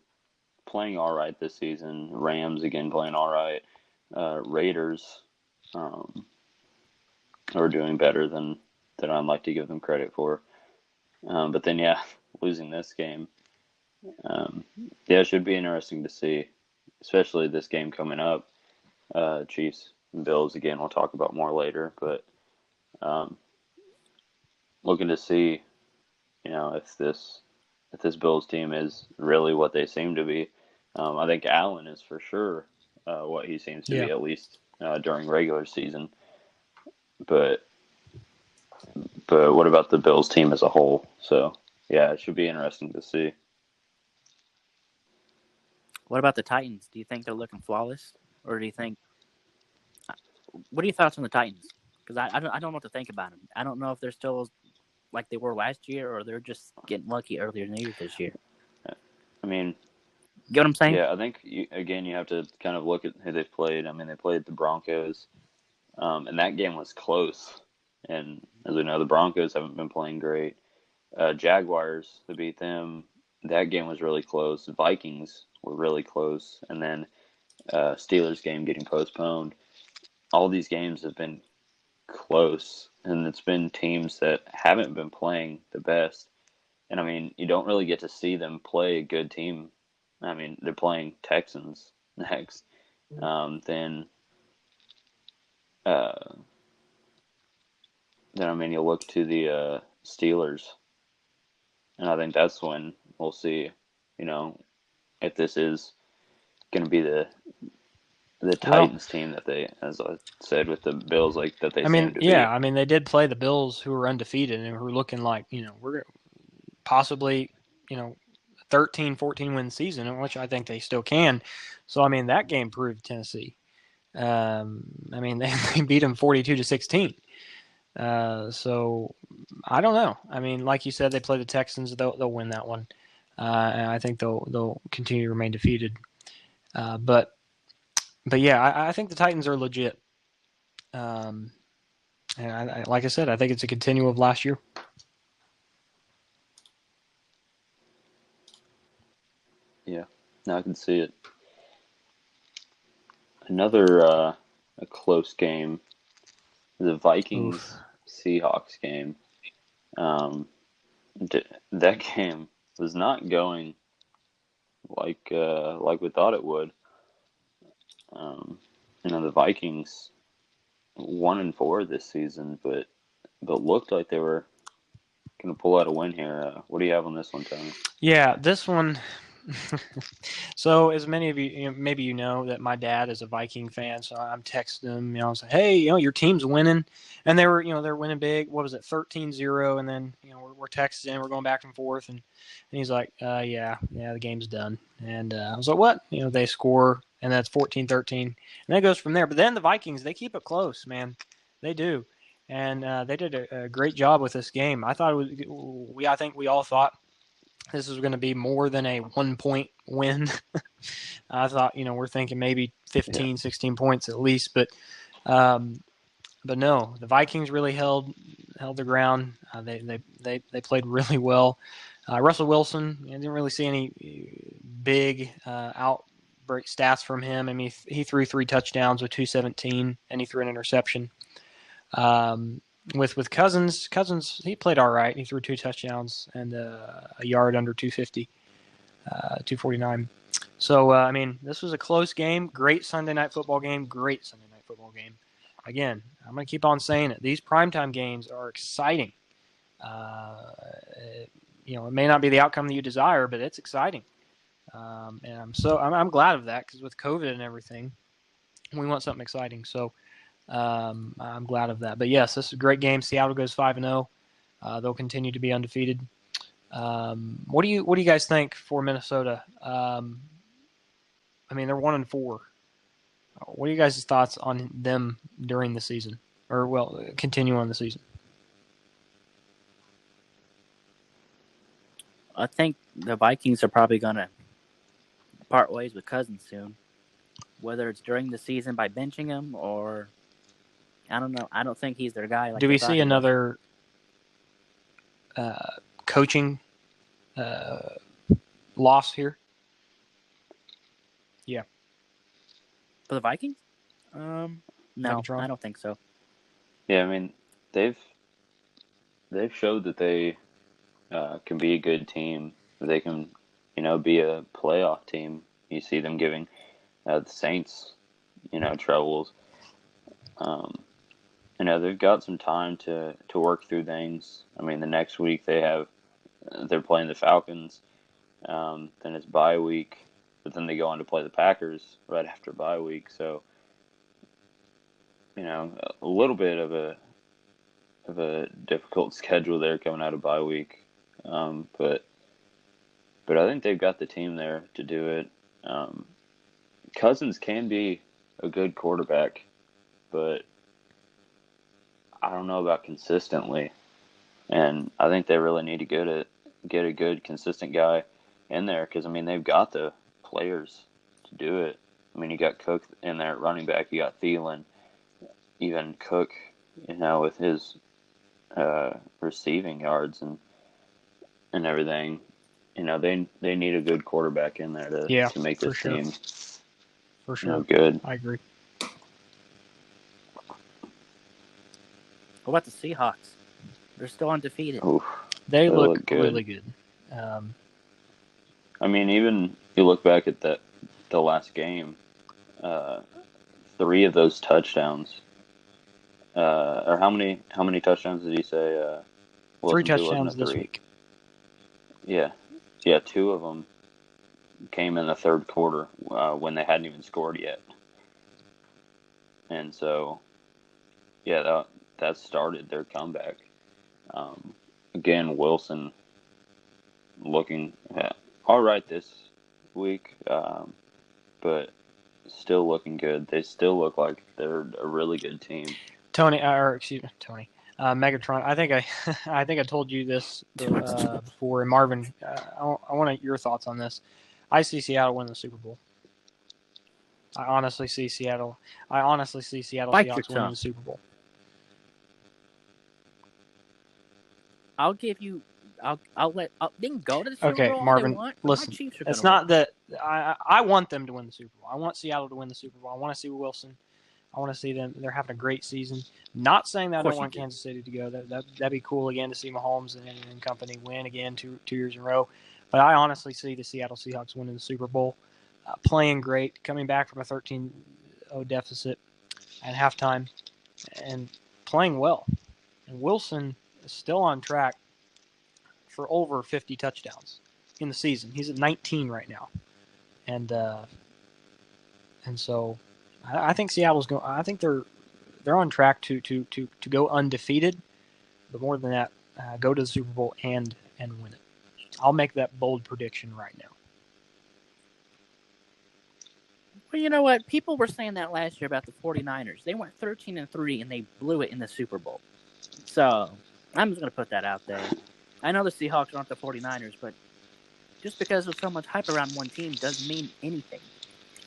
[SPEAKER 1] playing all right this season. Rams, again, playing all right. Raiders are doing better than I'd like to give them credit for. But then, losing this game. It should be interesting to see, especially this game coming up. Chiefs and Bills, again, we'll talk about more later. But looking to see, if this Bills team is really what they seem to be. I think Allen is for sure what he seems to be, at least during regular season. But what about the Bills team as a whole? So, it should be interesting to see.
[SPEAKER 3] What about the Titans? Do you think they're looking flawless? Or do you think... What are your thoughts on the Titans? Because I don't know what to think about them. I don't know if they're still like they were last year or they're just getting lucky earlier in the year this year.
[SPEAKER 1] I mean...
[SPEAKER 3] Get what I'm saying?
[SPEAKER 1] Yeah, I think, you have to kind of look at who they've played. I mean, they played the Broncos, and that game was close. And as we know, the Broncos haven't been playing great. Jaguars, they beat them. That game was really close. Vikings were really close. And then Steelers game getting postponed. All these games have been close, and it's been teams that haven't been playing the best. And, I mean, you don't really get to see them play a good team. I mean, they're playing Texans next. Then I mean, you'll look to the Steelers, and I think that's when we'll see, if this is going to be the Titans team that they, as I said with the Bills, like that they seem to be.
[SPEAKER 2] I mean, they did play the Bills, who were undefeated and who were looking like, we're possibly, 13, 14-win season, which I think they still can. So, I mean, that game proved Tennessee. I mean, they beat them 42-16. So, I don't know. I mean, like you said, they play the Texans. They'll win that one. And I think they'll continue to remain defeated. But I think the Titans are legit. And like I said, I think it's a continuum of last year.
[SPEAKER 1] Yeah, no, I can see it. Another a close game, the Vikings Seahawks game. That game was not going like we thought it would. The Vikings 1-4 this season, but looked like they were going to pull out a win here. What do you have on this one, Tony?
[SPEAKER 2] Yeah, this one. So, as many of you, maybe that my dad is a Viking fan, so I'm texting him, I'm saying, hey, your team's winning, and they were, they're winning big. What was it, 13-0, and then, we're texting, we're going back and forth, and he's like, yeah, the game's done, and I was like, what? They score, and that's 14-13, and that goes from there. But then the Vikings, they keep it close, man, they do, and they did a great job with this game. I thought I think we all thought this was going to be more than a 1-point win. I thought, we're thinking maybe 15, 16 points at least, but no, the Vikings really held their ground. They played really well. Russell Wilson, didn't really see any big outbreak stats from him. I mean, he threw 3 touchdowns with 217, and he threw an interception. With Cousins, he played all right. He threw 2 touchdowns and a yard under 250, 249. So, I mean, this was a close game. Great Sunday night football game. Again, I'm going to keep on saying it. These primetime games are exciting. It may not be the outcome that you desire, but it's exciting. And I'm glad of that, because with COVID and everything, we want something exciting. So I'm glad of that. But yes, this is a great game. Seattle goes 5-0. They'll continue to be undefeated. What do you guys think for Minnesota? I mean, they're 1-4. What are you guys' thoughts on them during the season, or continue on the season?
[SPEAKER 3] I think the Vikings are probably going to part ways with Cousins soon, whether it's during the season by benching him or I don't know. I don't think he's their guy.
[SPEAKER 2] Do we see another coaching loss here? Yeah.
[SPEAKER 3] For the Vikings? No, Megatron? I don't think so.
[SPEAKER 1] Yeah, I mean, they've showed that they can be a good team. They can, be a playoff team. You see them giving the Saints, troubles. They've got some time to work through things. I mean, the next week they're playing the Falcons. Then it's bye week. But then they go on to play the Packers right after bye week. So, a little bit of a difficult schedule there coming out of bye week. But I think they've got the team there to do it. Cousins can be a good quarterback, but I don't know about consistently. And I think they really need to get a good, consistent guy in there, because, I mean, they've got the players to do it. I mean, you got Cook in there at running back, you got Thielen, even Cook, with his receiving yards and everything. They need a good quarterback in there to make this team
[SPEAKER 2] for sure
[SPEAKER 1] good.
[SPEAKER 2] I agree.
[SPEAKER 3] What about the Seahawks? They're still undefeated.
[SPEAKER 1] Oof,
[SPEAKER 2] they look good. Really good.
[SPEAKER 1] I mean, even you look back at the last game, 3 of those touchdowns, or how many touchdowns did he say?
[SPEAKER 2] 3 touchdowns this week.
[SPEAKER 1] Yeah, 2 of them came in the third quarter when they hadn't even scored yet, and so that started their comeback. Again, Wilson looking all right this week, but still looking good. They still look like they're a really good team.
[SPEAKER 2] Tony. Megatron. I think I told you this before. And Marvin, I want your thoughts on this. I see Seattle win the Super Bowl. I honestly see Seattle Seahawks winning the Super Bowl.
[SPEAKER 3] I'll give you. I'll let them go to the Super Bowl.
[SPEAKER 2] Okay, Marvin, listen. It's not that I want them to win the Super Bowl. I want Seattle to win the Super Bowl. I want to see Wilson. I want to see them. They're having a great season. Not saying that I don't want Kansas City to go. That'd be cool again to see Mahomes and company win again two years in a row. But I honestly see the Seattle Seahawks winning the Super Bowl, playing great, coming back from a 13-0 deficit at halftime, and playing well. And Wilson is still on track for over 50 touchdowns in the season. He's at 19 right now, and so I think Seattle's going. I think they're on track to go undefeated, but more than that, go to the Super Bowl and win it. I'll make that bold prediction right now.
[SPEAKER 3] Well, you know what? People were saying that last year about the 49ers. They went 13-3 and they blew it in the Super Bowl. So I'm just going to put that out there. I know the Seahawks aren't the 49ers, but just because there's so much hype around one team doesn't mean anything.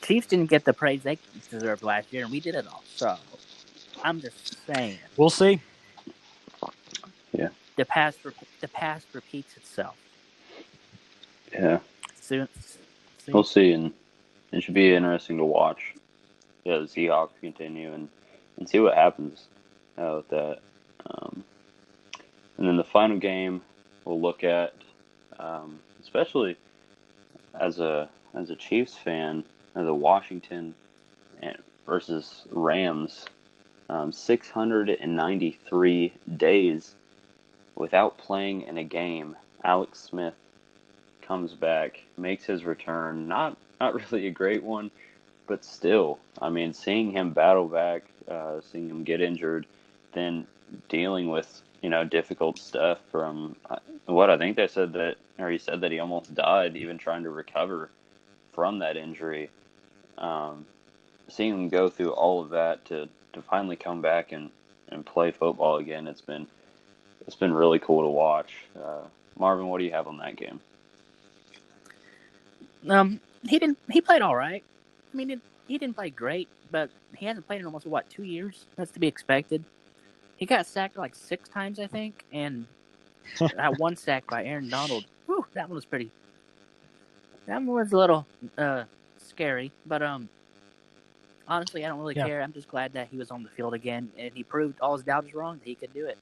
[SPEAKER 3] Chiefs didn't get the praise they deserved last year, and we did it all. So I'm just saying.
[SPEAKER 2] We'll see.
[SPEAKER 1] Yeah.
[SPEAKER 3] The past repeats itself.
[SPEAKER 1] Yeah.
[SPEAKER 3] Soon.
[SPEAKER 1] We'll see, and it should be interesting to watch. Yeah, the Seahawks continue and see what happens with that. And then the final game we'll look at, especially as a Chiefs fan, as a Washington versus Rams, 693 days without playing in a game. Alex Smith comes back, makes his return. Not really a great one, but still, I mean, seeing him battle back, seeing him get injured, then dealing with difficult stuff from what I think they said that, or he said that he almost died even trying to recover from that injury. Seeing him go through all of that to finally come back and play football again, it's been really cool to watch. Marvin, what do you have on that game?
[SPEAKER 3] He played all right. I mean, he didn't play great, but he hasn't played in almost 2 years. That's to be expected. He got sacked like 6 times, I think, and that one sack by Aaron Donald. Whew, that one was pretty. That one was a little scary, but honestly, I don't really care. I'm just glad that he was on the field again, and he proved all his doubters wrong that he could do it.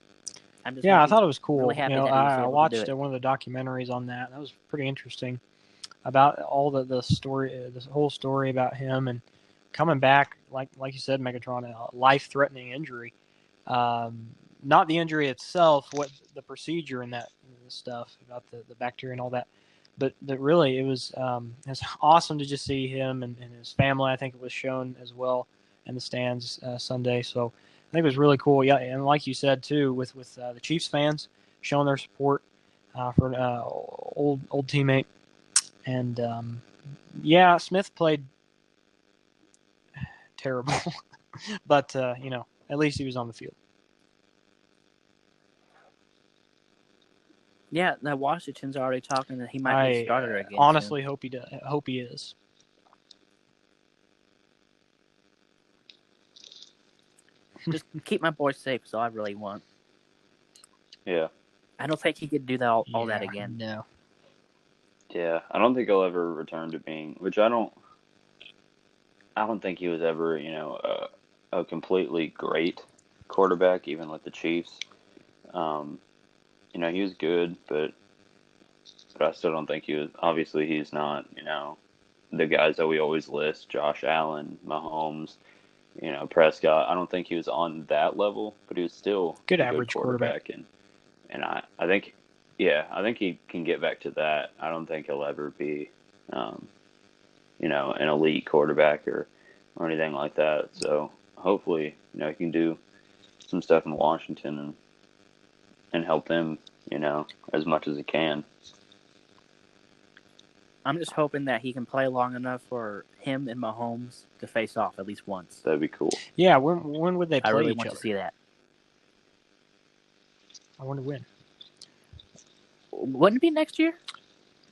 [SPEAKER 2] I thought it was cool.
[SPEAKER 3] Really happy
[SPEAKER 2] I watched one of the documentaries on that. That was pretty interesting about all the story, this whole story about him and coming back, like you said, Megatron, a life-threatening injury. Not the injury itself, what the procedure and that stuff about the bacteria and all that, but that really it was awesome to just see him and his family. I think it was shown as well in the stands Sunday. So I think it was really cool. Yeah, and like you said too, with the Chiefs fans showing their support for an old teammate. And Smith played terrible, but at least he was on the field.
[SPEAKER 3] Yeah, now Washington's already talking that he might be a starter again.
[SPEAKER 2] Honestly, hope he does. Hope he is.
[SPEAKER 3] Just keep my boy safe, so I really want.
[SPEAKER 1] Yeah.
[SPEAKER 3] I don't think he could do that all that again.
[SPEAKER 2] No.
[SPEAKER 1] Yeah, I don't think he'll ever return to being, which I don't think he was ever, a completely great quarterback, even with the Chiefs. He was good, but I still don't think he was. Obviously, he's not, the guys that we always list: Josh Allen, Mahomes, Prescott. I don't think he was on that level, but he was still
[SPEAKER 2] good
[SPEAKER 1] a
[SPEAKER 2] average
[SPEAKER 1] good quarterback. And I think, I think he can get back to that. I don't think he'll ever be, an elite quarterback or anything like that. So hopefully, he can do some stuff in Washington and help them, as much as he can.
[SPEAKER 3] I'm just hoping that he can play long enough for him and Mahomes to face off at least once.
[SPEAKER 1] That'd be cool.
[SPEAKER 2] Yeah, when would they play each other?
[SPEAKER 3] I really want to see that.
[SPEAKER 2] I wonder when.
[SPEAKER 3] Wouldn't it be next year?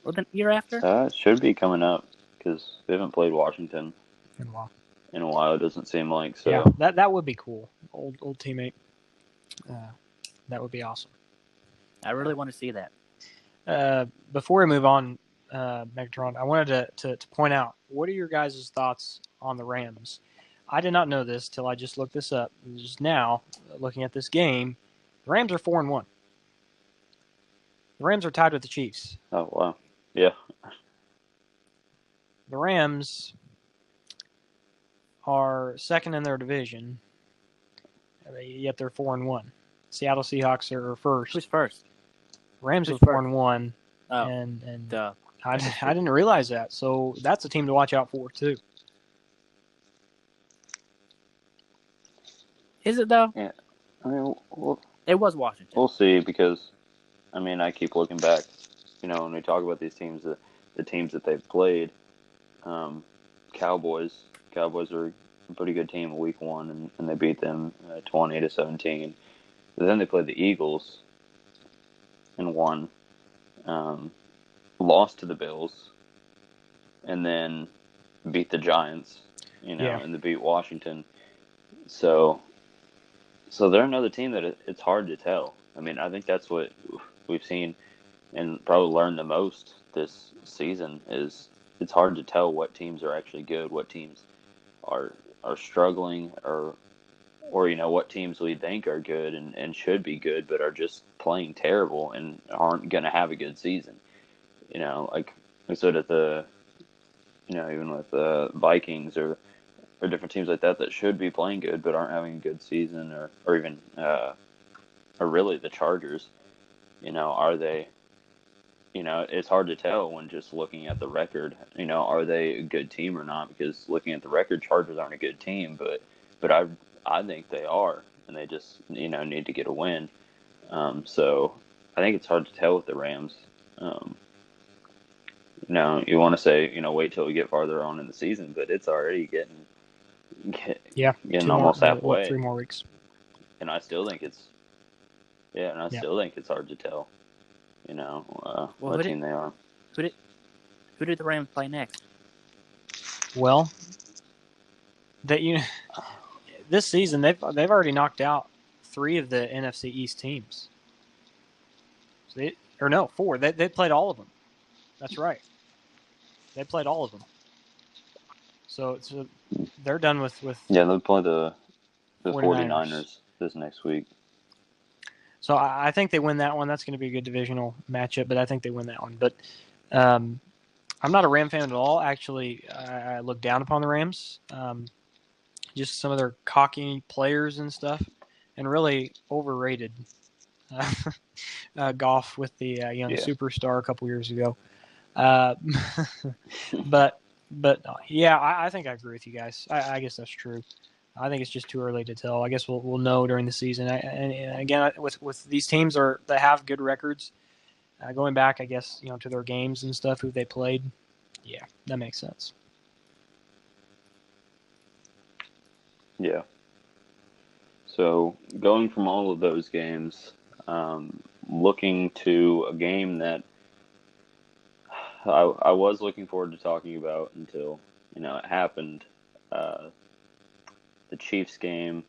[SPEAKER 3] Or the year after?
[SPEAKER 1] It should be coming up because they haven't played Washington
[SPEAKER 2] in a while.
[SPEAKER 1] In a while, it doesn't seem like. So
[SPEAKER 2] yeah, that would be cool. Old teammate. That would be awesome.
[SPEAKER 3] I really want to see that.
[SPEAKER 2] Before we move on, Megatron, I wanted to point out, what are your guys' thoughts on the Rams? I did not know this till I just looked this up. Just now, looking at this game, the Rams are 4-1. The Rams are tied with the Chiefs.
[SPEAKER 1] Oh, wow. Yeah.
[SPEAKER 2] The Rams are second in their division, yet they're 4-1. Seattle Seahawks are first.
[SPEAKER 3] Who's first?
[SPEAKER 2] Rams are 4-1.
[SPEAKER 3] Oh,
[SPEAKER 2] and I didn't realize that. So that's a team to watch out for too.
[SPEAKER 3] Is it though?
[SPEAKER 1] Yeah. I mean,
[SPEAKER 3] it was Washington.
[SPEAKER 1] We'll see because, I keep looking back. When we talk about these teams, the teams that they've played, Cowboys are a pretty good team in week 1, and they beat them 20-17. Then they played the Eagles and won. Lost to the Bills, and then beat the Giants, and then beat Washington. So they're another team that it's hard to tell. I mean, I think that's what we've seen and probably learned the most this season is it's hard to tell what teams are actually good, what teams are struggling, or what teams we think are good and should be good but are just playing terrible and aren't going to have a good season. Like we said at the, even with the Vikings or different teams like that should be playing good but aren't having a good season, or even or really the Chargers. Are they? It's hard to tell when just looking at the record. Are they a good team or not? Because looking at the record, Chargers aren't a good team, but I think they are, and they just need to get a win. So I think it's hard to tell with the Rams. You want to say wait till we get farther on in the season, but it's already getting almost halfway.
[SPEAKER 2] 3 more weeks.
[SPEAKER 1] And I still think it's still think it's hard to tell. What team they are.
[SPEAKER 3] Who did the Rams play next?
[SPEAKER 2] Well, this season they've already knocked out 3 of the NFC East teams. 4. They played all of them. That's right. They played all of them. So they're done with.
[SPEAKER 1] Yeah, they'll play the 49ers this next week.
[SPEAKER 2] So I think they win that one. That's going to be a good divisional matchup, but I think they win that one. But I'm not a Ram fan at all. Actually, I look down upon the Rams. Just some of their cocky players and stuff, and really overrated. Goff with the young superstar a couple years ago. But yeah, I think I agree with you guys. I guess that's true. I think it's just too early to tell. I guess we'll know during the season. And again, with these teams that have good records, going back, I guess to their games and stuff, who they played. Yeah, that makes sense.
[SPEAKER 1] Yeah. So going from all of those games, looking to a game that I was looking forward to talking about until it happened. The Chiefs game,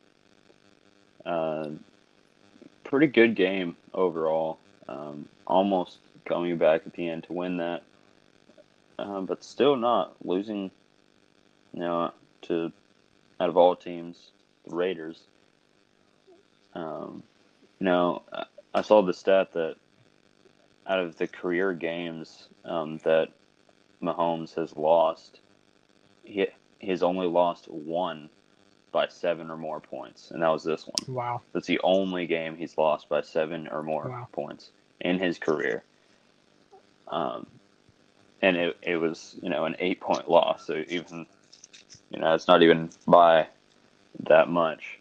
[SPEAKER 1] pretty good game overall. Almost coming back at the end to win that, but still not losing. To out of all teams, the Raiders. I saw the stat that out of the career games that Mahomes has lost, he has only lost 1 by 7 or more points, and that was this one.
[SPEAKER 2] Wow.
[SPEAKER 1] That's the only game he's lost by 7 or more points in his career. And it was, an 8-point loss, so even, it's not even by that much.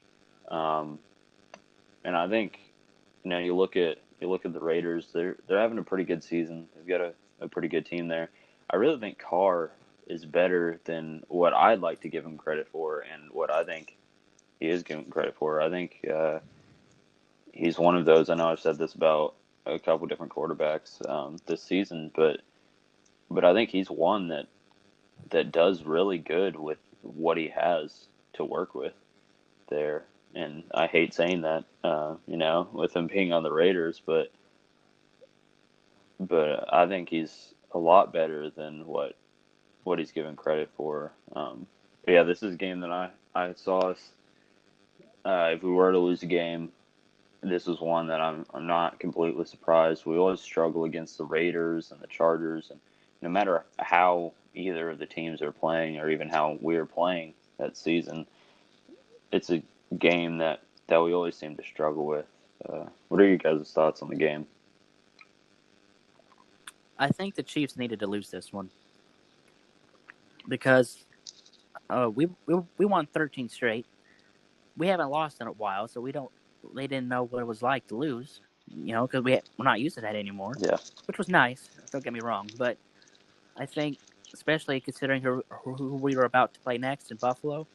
[SPEAKER 1] And I think, you look at the Raiders, they're having a pretty good season. They've got a pretty good team there. I really think Carr is better than what I'd like to give him credit for and what I think he is given credit for. I think he's one of those. I know I've said this about a couple different quarterbacks this season, but I think he's one that does really good with what he has to work with there. And I hate saying that, with him being on the Raiders, but I think he's a lot better than what he's given credit for. But yeah, this is a game that I saw us. If we were to lose a game, this is one that I'm not completely surprised. We always struggle against the Raiders and the Chargers, and no matter how either of the teams are playing or even how we're playing that season, it's a game that we always seem to struggle with. What are you guys' thoughts on the game?
[SPEAKER 3] I think the Chiefs needed to lose this one because we won 13 straight. We haven't lost in a while, so they didn't know what it was like to lose, because we're not used to that anymore.
[SPEAKER 1] Yeah.
[SPEAKER 3] Which was nice. Don't get me wrong, but I think, especially considering who we were about to play next in Buffalo,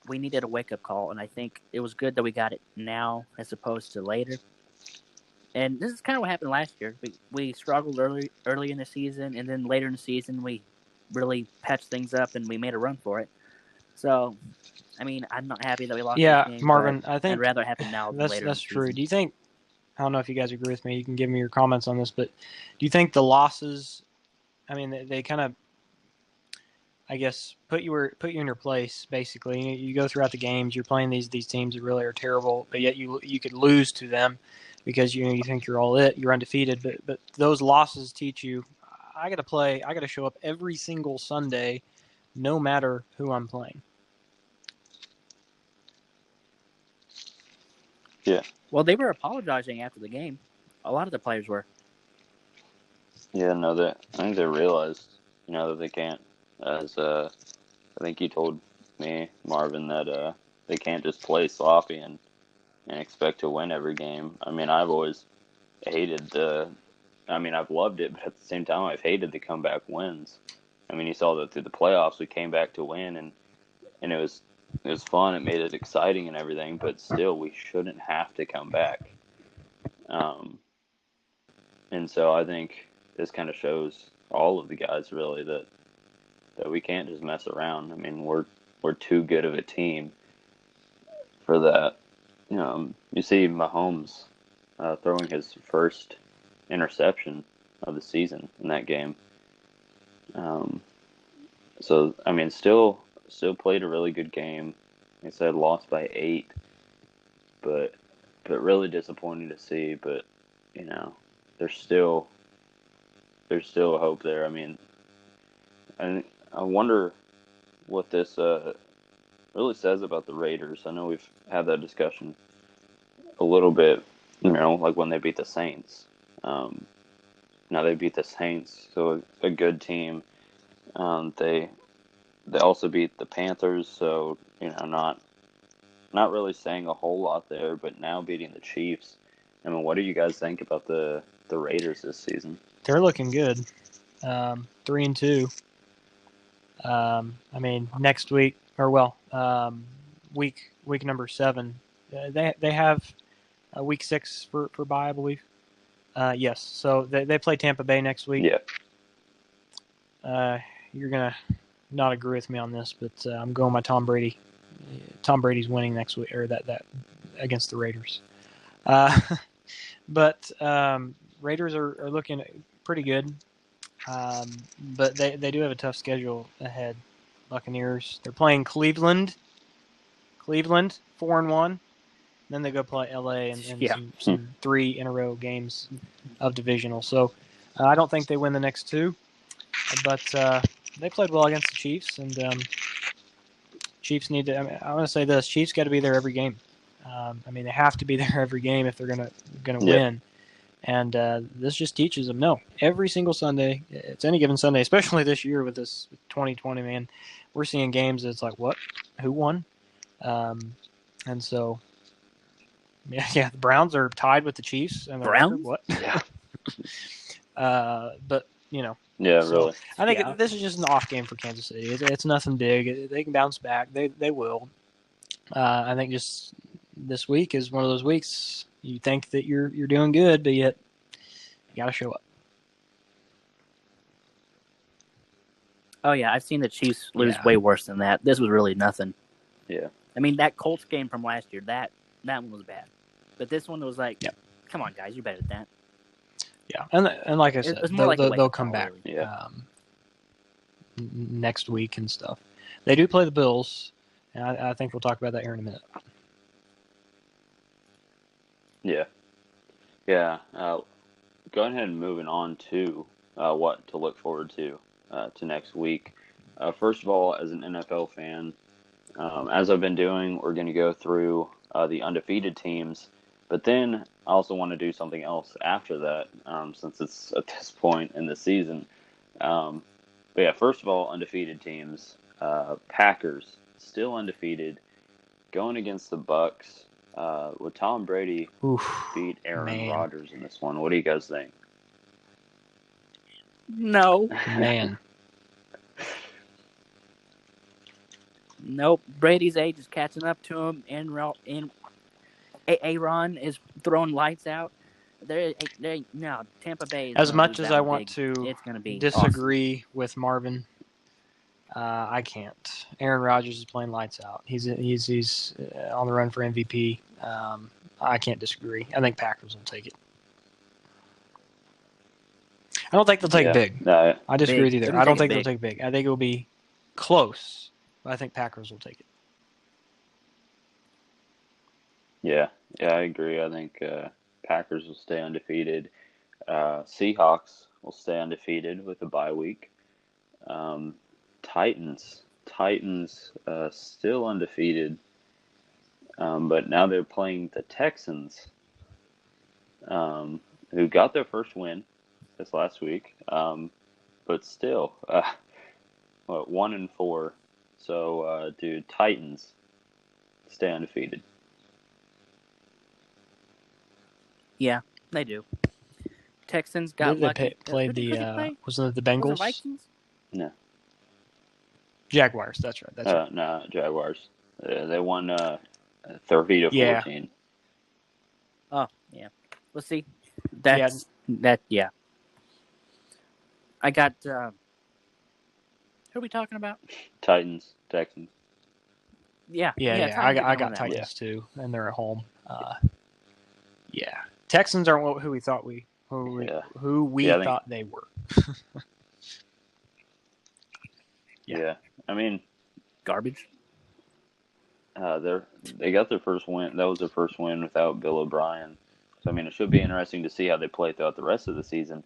[SPEAKER 3] we needed a wake-up call, and I think it was good that we got it now as opposed to later. And this is kind of what happened last year. We struggled early in the season, and then later in the season we really patched things up and we made a run for it. So, I mean, I'm not happy that we lost this game.
[SPEAKER 2] Marvin,
[SPEAKER 3] but
[SPEAKER 2] I think
[SPEAKER 3] I'd rather it happen now than later.
[SPEAKER 2] That's true. Do you think? I don't know if you guys agree with me. You can give me your comments on this, but do you think the losses? I mean, they kind of, I guess, put you in your place. Basically, you go throughout the games. You're playing these teams that really are terrible, but yet you could lose to them because you think you're all it. You're undefeated, but those losses teach you. I got to show up every single Sunday, no matter who I'm playing.
[SPEAKER 1] Yeah.
[SPEAKER 3] Well, they were apologizing after the game. A lot of the players were.
[SPEAKER 1] Yeah, no, I think they realized, that they can't. As I think you told me, Marvin, that they can't just play sloppy and expect to win every game. I mean, I've always hated I've loved it, but at the same time, I've hated the comeback wins. I mean, you saw that through the playoffs, we came back to win, and it was fun. It made it exciting and everything, but still, we shouldn't have to come back. And so I think this kind of shows all of the guys really that we can't just mess around. I mean, we're too good of a team for that. You see Mahomes throwing his first interception of the season in that game. So I mean, still played a really good game. Like I said, lost by 8, but really disappointing to see. But there's still hope there. I mean, I wonder what this really says about the Raiders. I know we've had that discussion a little bit, like when they beat the Saints. Now they beat the Saints, so a good team. They also beat the Panthers, so not really saying a whole lot there. But now beating the Chiefs. I mean, what do you guys think about the Raiders this season?
[SPEAKER 2] They're looking good, 3-2. I mean, next week week number 7, they have week 6 for bye, I believe. Yes, so they play Tampa Bay next week.
[SPEAKER 1] Yeah.
[SPEAKER 2] You're gonna not agree with me on this, but I'm going by Tom Brady. Tom Brady's winning next week, or that against the Raiders. But Raiders are looking pretty good. But they do have a tough schedule ahead. Buccaneers. They're playing Cleveland, 4-1. Then they go play LA and some 3 in a row games of divisional. So I don't think they win the next 2, but they played well against the Chiefs, and Chiefs need to. I want to say this: Chiefs got to be there every game. I mean, they have to be there every game if they're gonna win. And this just teaches them, no, every single Sunday, it's any given Sunday, especially this year with this 2020, man, we're seeing games that's like, what? Who won? And so, yeah, the Browns are tied with the Chiefs. And the record, what?
[SPEAKER 1] Yeah.
[SPEAKER 2] But,
[SPEAKER 1] Yeah,
[SPEAKER 2] so
[SPEAKER 1] really.
[SPEAKER 2] I think this is just an off game for Kansas City. It's nothing big. They can bounce back. They will. I think just this week is one of those weeks you think that you're doing good, but yet you got to show up.
[SPEAKER 3] Oh, yeah, I've seen the Chiefs lose way worse than that. This was really nothing.
[SPEAKER 1] Yeah.
[SPEAKER 3] I mean, that Colts game from last year, that one was bad. But this one was like, come on, guys, you're better than that.
[SPEAKER 2] Yeah, and like I said, they'll come back next week and stuff. They do play the Bills, and I think we'll talk about that here in a minute.
[SPEAKER 1] Yeah. Yeah. Go ahead and moving on to what to look forward to next week. First of all, as an NFL fan, as I've been doing, we're going to go through the undefeated teams, but then I also want to do something else after that, since it's at this point in the season. But yeah, first of all, undefeated teams. Packers, still undefeated, going against the Bucks. Would Tom Brady beat Aaron Rodgers in this one? What do you guys think?
[SPEAKER 3] No.
[SPEAKER 2] Man.
[SPEAKER 3] Nope. Brady's age is catching up to him, and Aaron is throwing lights out. No, Tampa Bay is
[SPEAKER 2] As
[SPEAKER 3] going to
[SPEAKER 2] much
[SPEAKER 3] lose
[SPEAKER 2] as
[SPEAKER 3] that
[SPEAKER 2] I
[SPEAKER 3] one
[SPEAKER 2] want
[SPEAKER 3] big.
[SPEAKER 2] to
[SPEAKER 3] It's going to be
[SPEAKER 2] disagree with Marvin, I can't. Aaron Rodgers is playing lights out. He's on the run for MVP. I can't disagree. I think Packers will take it. I don't think they'll take big.
[SPEAKER 1] No,
[SPEAKER 2] I disagree with you there.
[SPEAKER 3] They'll
[SPEAKER 2] I don't
[SPEAKER 3] take
[SPEAKER 2] think
[SPEAKER 3] it
[SPEAKER 2] they'll take big. I think it will be close, but I think Packers will take it.
[SPEAKER 1] Yeah, I agree. I think Packers will stay undefeated. Seahawks will stay undefeated with a bye week. Titans still undefeated, but now they're playing the Texans, who got their first win this last week, but still, 1-4. So, dude, Titans stay undefeated.
[SPEAKER 3] Yeah, they do. Texans got lucky.
[SPEAKER 2] Played wasn't it the Bengals?
[SPEAKER 3] Was it Vikings?
[SPEAKER 1] No.
[SPEAKER 2] Jaguars. That's right. That's right.
[SPEAKER 1] No, Jaguars. They won 30-14.
[SPEAKER 3] Oh yeah. Let's see. Yeah. I got. Who are we talking about?
[SPEAKER 1] Titans, Texans.
[SPEAKER 3] Yeah.
[SPEAKER 2] I got Titans too, and they're at home. Texans aren't who we thought who we thought they were.
[SPEAKER 1] Yeah, I mean,
[SPEAKER 3] garbage.
[SPEAKER 1] They got their first win. That was their first win without Bill O'Brien. So I mean, it should be interesting to see how they play throughout the rest of the season.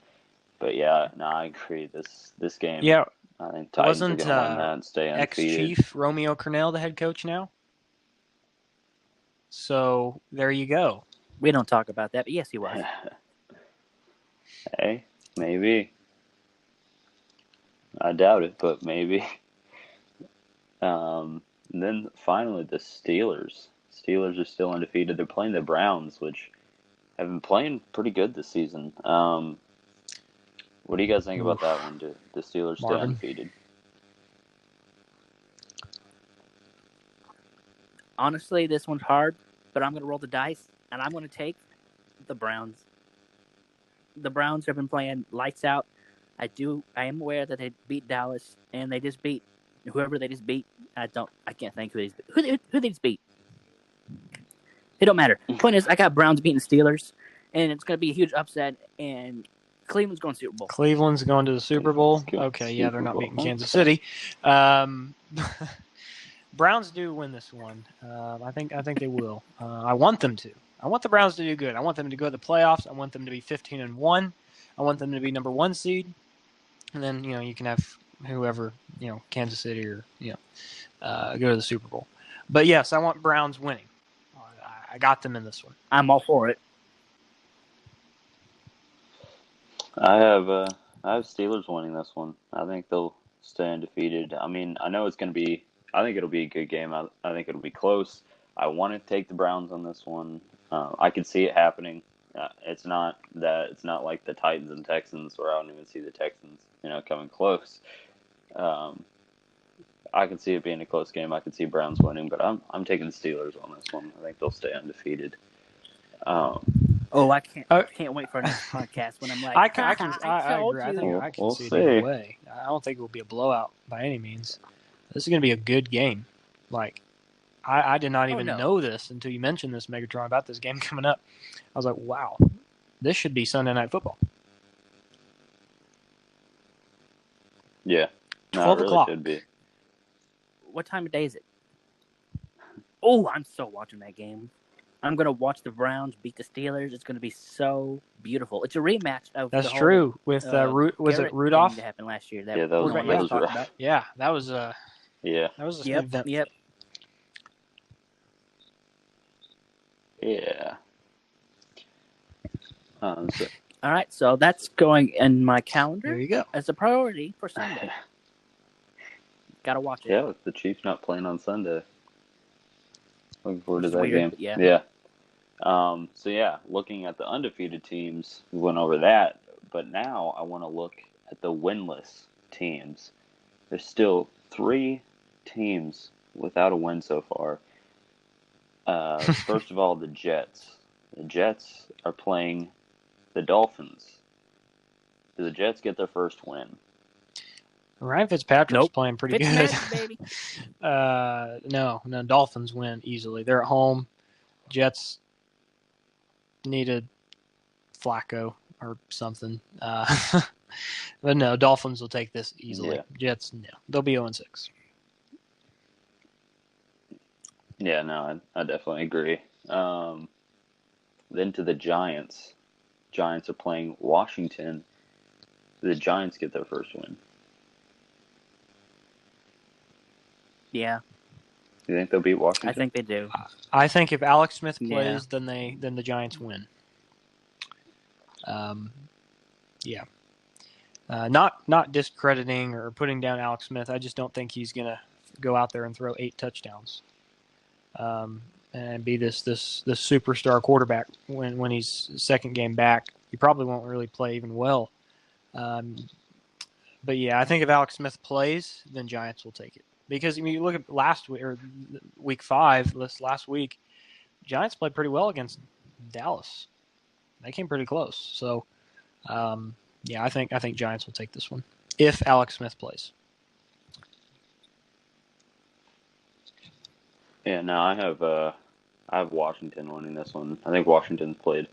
[SPEAKER 1] But yeah, no, I agree. This game.
[SPEAKER 2] Yeah,
[SPEAKER 1] I think Titans are going to win that and stay undefeated.
[SPEAKER 2] Ex-Chief Romeo Cornell the head coach now. So there you go.
[SPEAKER 3] We don't talk about that, but yes, he was.
[SPEAKER 1] Hey, maybe. I doubt it, but maybe. And then finally, the Steelers. Steelers are still undefeated. They're playing the Browns, which have been playing pretty good this season. What do you guys think about that one? Do the Steelers stay undefeated?
[SPEAKER 3] Honestly, this one's hard, but I'm going to roll the dice, and I'm going to take the Browns. The Browns have been playing lights out. I am aware that they beat Dallas, and they just beat whoever they just beat. I can't think who they just beat. It don't matter. Point is, I got Browns beating Steelers, and it's going to be a huge upset, and Cleveland's going to the Super Bowl.
[SPEAKER 2] Cleveland's going to the Super Bowl. Okay, yeah, they're not beating Kansas City. Browns do win this one. I think they will. I want them to. I want the Browns to do good. I want them to go to the playoffs. I want them to be 15-1. I want them to be number 1 seed. And then, you can have whoever, Kansas City or, go to the Super Bowl. But yes, I want Browns winning. I got them in this one.
[SPEAKER 3] I'm all for it.
[SPEAKER 1] I have Steelers winning this one. I think they'll stay undefeated. I mean, I know I think it'll be a good game. I think it'll be close. I want to take the Browns on this one. I can see it happening. It's not like the Titans and Texans where I don't even see the Texans, coming close. I can see it being a close game. I can see Browns winning, but I'm taking the Steelers on this one. I think they'll stay undefeated.
[SPEAKER 3] I can't wait for our next podcast when I'm like,
[SPEAKER 2] I agree. I think I can see it either way. I don't think it will be a blowout by any means. This is going to be a good game. Like, I did not even know this until you mentioned this, Megatron, about this game coming up. I was like, wow, this should be Sunday Night Football.
[SPEAKER 1] Yeah.
[SPEAKER 2] 12 o'clock.
[SPEAKER 1] Should be.
[SPEAKER 3] What time of day is it? Oh, I'm so watching that game. I'm going to watch the Browns beat the Steelers. It's going to be so beautiful. It's a rematch of
[SPEAKER 2] That's true. With, was it Rudolph?
[SPEAKER 3] That happened last year.
[SPEAKER 1] That was
[SPEAKER 3] about.
[SPEAKER 2] Yeah, that was an event.
[SPEAKER 3] Yep.
[SPEAKER 1] Yeah.
[SPEAKER 3] All right, so that's going in my calendar.
[SPEAKER 2] There you go.
[SPEAKER 3] As a priority for Sunday. Got to watch it.
[SPEAKER 1] Yeah, with the Chiefs not playing on Sunday. Looking forward to that game.
[SPEAKER 3] Yeah.
[SPEAKER 1] Looking at the undefeated teams, we went over that. But now I want to look at the winless teams. There's still 3 teams without a win so far. First of all, the Jets. The Jets are playing the Dolphins. Do the Jets get their first win?
[SPEAKER 2] Ryan Fitzpatrick's playing pretty good.
[SPEAKER 3] Baby.
[SPEAKER 2] No, Dolphins win easily. They're at home. Jets needed Flacco or something. But no, Dolphins will take this easily.
[SPEAKER 1] Yeah.
[SPEAKER 2] Jets, no. They'll be 0-6.
[SPEAKER 1] Yeah, no, I definitely agree. Then to the Giants. Giants are playing Washington. The Giants get their first win.
[SPEAKER 3] Yeah.
[SPEAKER 1] You think they'll beat Washington?
[SPEAKER 3] I think they do.
[SPEAKER 2] I think if Alex Smith plays, then the Giants win. Yeah. Not discrediting or putting down Alex Smith. I just don't think he's gonna go out there and throw 8 touchdowns, and be this superstar quarterback when he's second game back. He probably won't really play even well. But yeah, I think if Alex Smith plays, then Giants will take it. Because I mean, you look at week 5, last week, Giants played pretty well against Dallas. They came pretty close. So, yeah, I think Giants will take this one if Alex Smith plays.
[SPEAKER 1] Yeah, no, I have Washington winning this one. I think Washington's played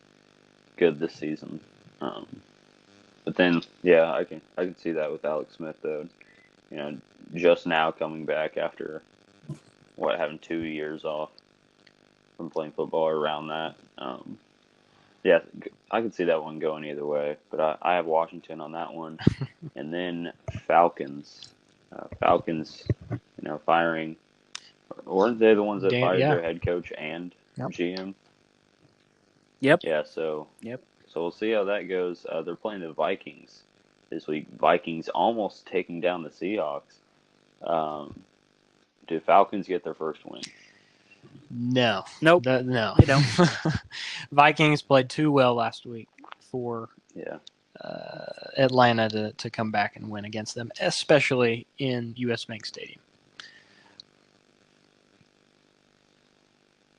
[SPEAKER 1] good this season. But then, yeah, I can see that with Alex Smith though. You know, just now coming back after having 2 years off from playing football or around that. Yeah, I could see that one going either way, but I have Washington on that one. And then Falcons. Falcons, firing. Weren't they the ones that fired their head coach and GM?
[SPEAKER 3] Yep.
[SPEAKER 1] Yeah, so
[SPEAKER 3] Yep.
[SPEAKER 1] So we'll see how that goes. They're playing the Vikings this week. Vikings almost taking down the Seahawks. Do Falcons get their first win?
[SPEAKER 2] No.
[SPEAKER 3] Nope.
[SPEAKER 2] No.
[SPEAKER 3] They don't.
[SPEAKER 2] Vikings played too well last week for Atlanta to come back and win against them, especially in US Bank Stadium.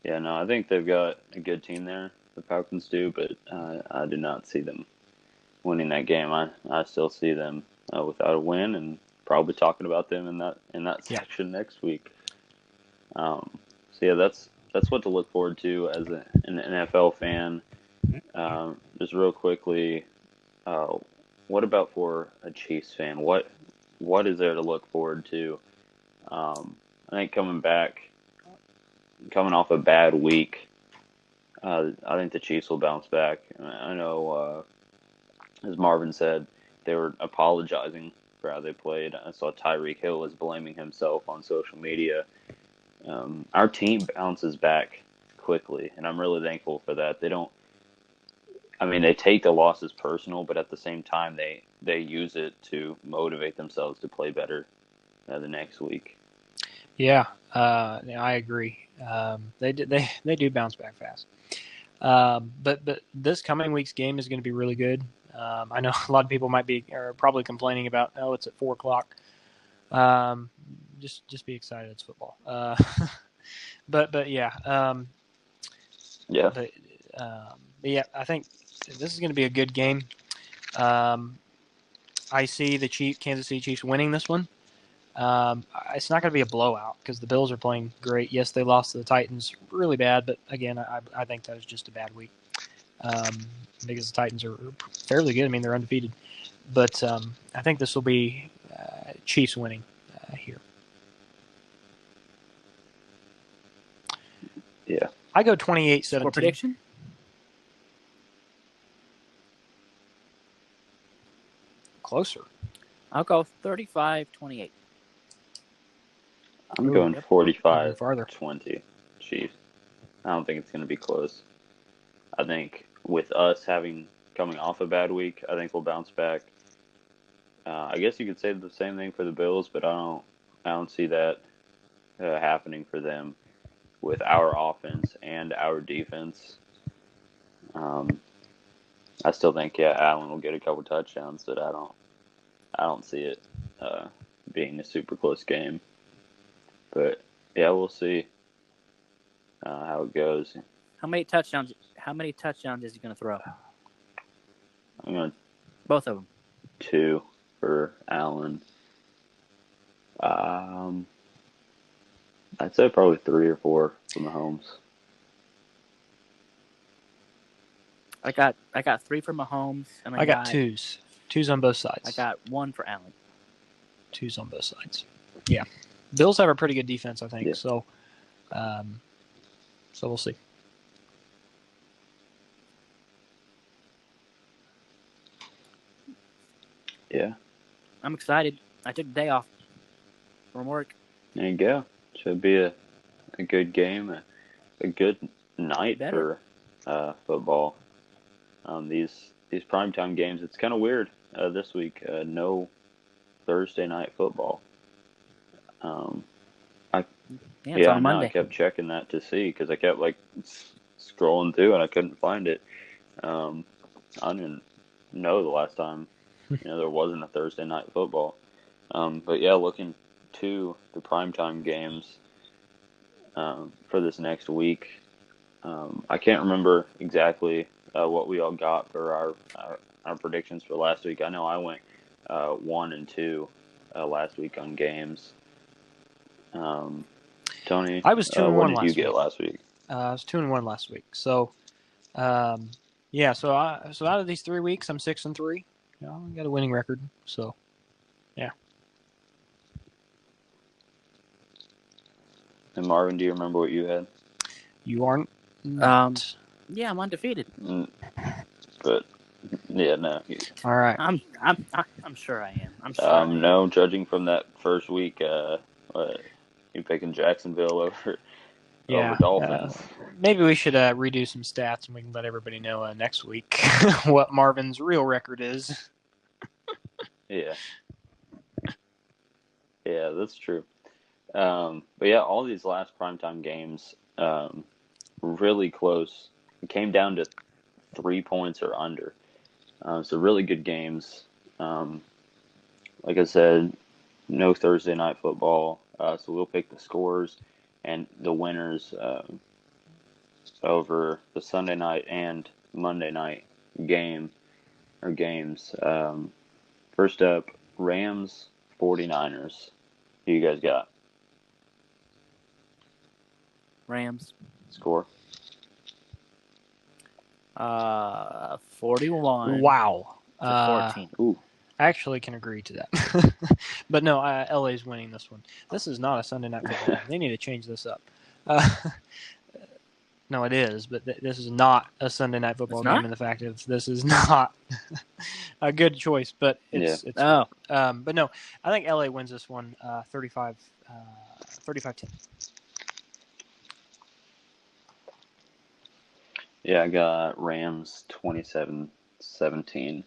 [SPEAKER 1] Yeah, no, I think they've got a good team there. The Falcons do, but I do not see them winning that game. I still see them without a win, and probably talking about them in that section next week. So yeah, that's what to look forward to as an NFL fan. Just real quickly, what about for a Chiefs fan? What is there to look forward to? I think coming off a bad week, I think the Chiefs will bounce back. I know, as Marvin said, they were apologizing for how they played. I saw Tyreek Hill was blaming himself on social media. Our team bounces back quickly, and I'm really thankful for that. They take the losses personal, but at the same time, they use it to motivate themselves to play better the next week.
[SPEAKER 2] Yeah, I agree. They do bounce back fast. But this coming week's game is going to be really good. I know a lot of people are probably complaining about, it's at 4:00. Just be excited. It's football. But yeah.
[SPEAKER 1] Yeah.
[SPEAKER 2] But yeah, I think this is going to be a good game. I see the Kansas City Chiefs winning this one. It's not going to be a blowout because the Bills are playing great. Yes, they lost to the Titans really bad, but again, I think that was just a bad week because the Titans are fairly good. I mean, they're undefeated. But I think this will be Chiefs winning here.
[SPEAKER 1] Yeah.
[SPEAKER 2] I go 28-17.
[SPEAKER 3] Score prediction?
[SPEAKER 2] Closer.
[SPEAKER 3] I'll go 35-28.
[SPEAKER 1] I'm going 45-20 Chiefs. I don't think it's going to be close. I think with us coming off a bad week, I think we'll bounce back. I guess you could say the same thing for the Bills, but I don't see that happening for them with our offense and our defense. I still think Allen will get a couple touchdowns, but I don't see it being a super close game. But yeah, we'll see how it goes.
[SPEAKER 3] How many touchdowns is he going to throw?
[SPEAKER 1] I'm going
[SPEAKER 3] Both of them.
[SPEAKER 1] 2 for Allen. I'd say probably 3 or 4 for Mahomes.
[SPEAKER 3] I got 3 for Mahomes, and
[SPEAKER 2] I got twos on both sides.
[SPEAKER 3] I got 1 for Allen.
[SPEAKER 2] 2s on both sides. Yeah, Bills have a pretty good defense, I think.
[SPEAKER 1] Yeah.
[SPEAKER 2] So we'll see.
[SPEAKER 1] Yeah.
[SPEAKER 3] I'm excited. I took the day off from work.
[SPEAKER 1] There you go. Should be a good game, a good night for football. These primetime games, it's kind of weird this week. No Thursday night football.
[SPEAKER 3] It's on Monday.
[SPEAKER 1] I kept checking that to see because I kept scrolling through and I couldn't find it. I didn't know the last time there wasn't a Thursday night football. But yeah, looking to the primetime games for this next week. I can't remember exactly what we all got for our predictions for last week. I know I went 1 and 2 last week on games. Tony,
[SPEAKER 2] I was 2 and 1
[SPEAKER 1] what did you get last week?
[SPEAKER 2] I was 2 and 1 last week. So, yeah. So out of these 3 weeks, I'm 6 and 3. I got a winning record. So, yeah.
[SPEAKER 1] And Marvin, do you remember what you had?
[SPEAKER 2] You aren't.
[SPEAKER 3] Yeah, I'm undefeated.
[SPEAKER 1] But yeah, no.
[SPEAKER 2] All right.
[SPEAKER 3] I'm sure I am. I'm sure.
[SPEAKER 1] No, judging from that first week, you picking Jacksonville over Dolphins.
[SPEAKER 2] Maybe we should redo some stats and we can let everybody know next week what Marvin's real record is.
[SPEAKER 1] Yeah. Yeah, that's true. But yeah, all these last primetime games, really close. It came down to 3 points or under. So really good games. Like I said, no Thursday night football. So we'll pick the scores and the winners over the Sunday night and Monday night games. First up, Rams 49ers. Who you guys got?
[SPEAKER 3] Rams.
[SPEAKER 2] Score?
[SPEAKER 3] 41.
[SPEAKER 2] Wow.
[SPEAKER 3] 14.
[SPEAKER 1] Ooh.
[SPEAKER 2] I actually can agree to that. But no, LA's winning this one. This is not a Sunday night football game. They need to change this up. No, it is, but this is not a Sunday night football game. And the fact is, this is not a good choice. But it's but no, I think LA wins this one 35-10.
[SPEAKER 1] Yeah, I got Rams 27-17.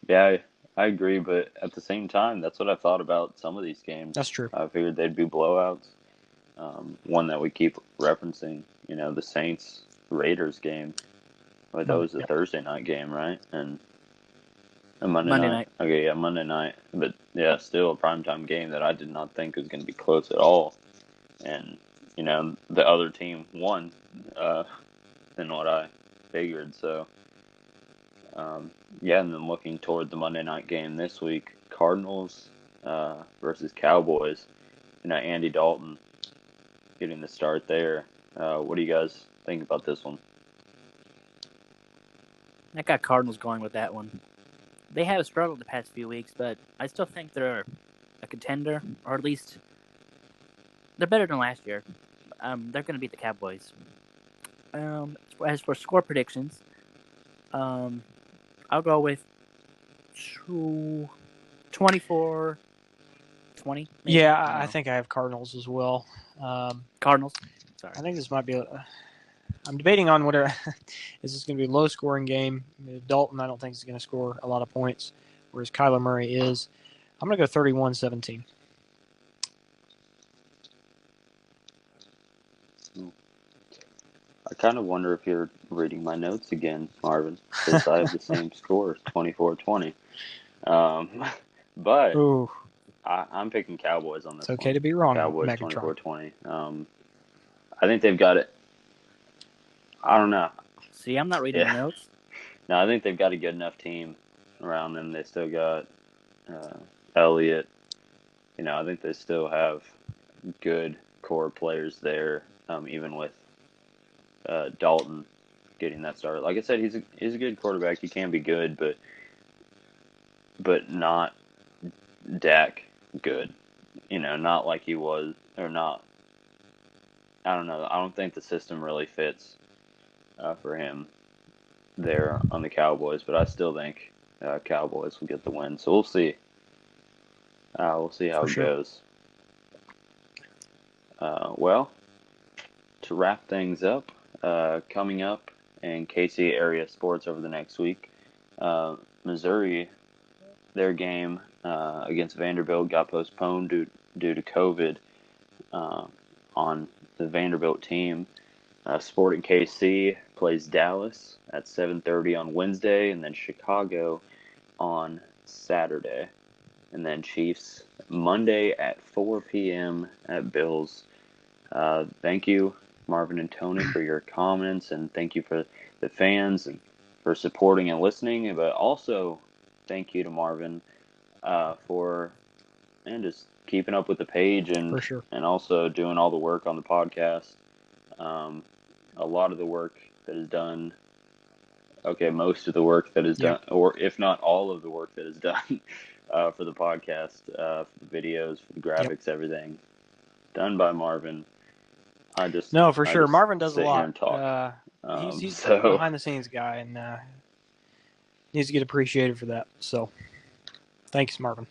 [SPEAKER 1] Yeah, I agree, but at the same time, that's what I thought about some of these games.
[SPEAKER 2] That's true.
[SPEAKER 1] I figured they'd be blowouts. One that we keep referencing, the Saints-Raiders game. But that was the Thursday night game, right? And a Monday night. Okay, yeah, Monday night. But yeah, still a primetime game that I did not think was going to be close at all. And, the other team won than what I figured. So, and then looking toward the Monday night game this week, Cardinals versus Cowboys. Andy Dalton getting the start there. What do you guys think about this one?
[SPEAKER 3] I got Cardinals going with that one. They have struggled the past few weeks, but I still think they're a contender, or at least they're better than last year. They're going to beat the Cowboys. As for score predictions, I'll go with 24-20.
[SPEAKER 2] Yeah, I think I have Cardinals as well.
[SPEAKER 3] Cardinals. Sorry.
[SPEAKER 2] I think this might be I'm debating on whether is this going to be a low-scoring game. Dalton, I don't think is going to score a lot of points, whereas Kyler Murray is. I'm going to go 31-17.
[SPEAKER 1] I kind of wonder if you're reading my notes again, Marvin, because I have the same score, 24-20. But
[SPEAKER 2] Ooh.
[SPEAKER 1] I'm picking Cowboys on this one.
[SPEAKER 2] It's okay to be wrong,
[SPEAKER 1] Cowboys
[SPEAKER 2] Megatron.
[SPEAKER 1] 24-20. I think they've got it. I don't know.
[SPEAKER 3] See, I'm not reading notes.
[SPEAKER 1] No, I think they've got a good enough team around them. They still got Elliott. I think they still have good core players there, even with Dalton getting that start. Like I said, he's a good quarterback. He can be good, but not Dak good. Not like he was, or not. I don't know. I don't think the system really fits for him there on the Cowboys, but I still think Cowboys will get the win. So we'll see. We'll see how it goes. Well, to wrap things up, coming up in KC area sports over the next week, Missouri, their game against Vanderbilt got postponed due to COVID on the Vanderbilt team. Sporting KC plays Dallas at 7:30 on Wednesday, and then Chicago on Saturday. And then Chiefs Monday at 4 p.m. at Bills. Thank you, Marvin and Tony, for your comments, and thank you for the fans and for supporting and listening. But also, thank you to Marvin for just keeping up with the page and also doing all the work on the podcast. A lot of the work that is done. Okay, most of the work that is done, or if not all of the work that is done for the podcast, for the videos, for the graphics, everything done by Marvin.
[SPEAKER 2] Marvin does a lot.
[SPEAKER 1] Here and talk.
[SPEAKER 2] He's a behind the scenes guy and needs to get appreciated for that. So, thanks, Marvin.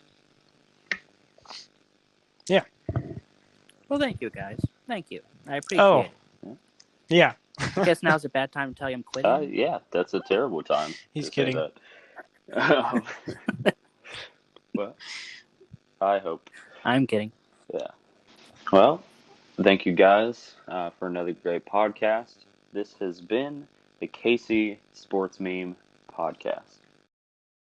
[SPEAKER 2] Yeah.
[SPEAKER 3] Well, thank you, guys. Thank you. I appreciate it.
[SPEAKER 2] Yeah.
[SPEAKER 3] I guess now's a bad time to tell you I'm quitting.
[SPEAKER 1] Yeah, that's a terrible time.
[SPEAKER 2] He's kidding.
[SPEAKER 1] Well, I hope.
[SPEAKER 3] I'm kidding.
[SPEAKER 1] Yeah. Well, thank you guys for another great podcast. This has been the KC Sports Meme Podcast.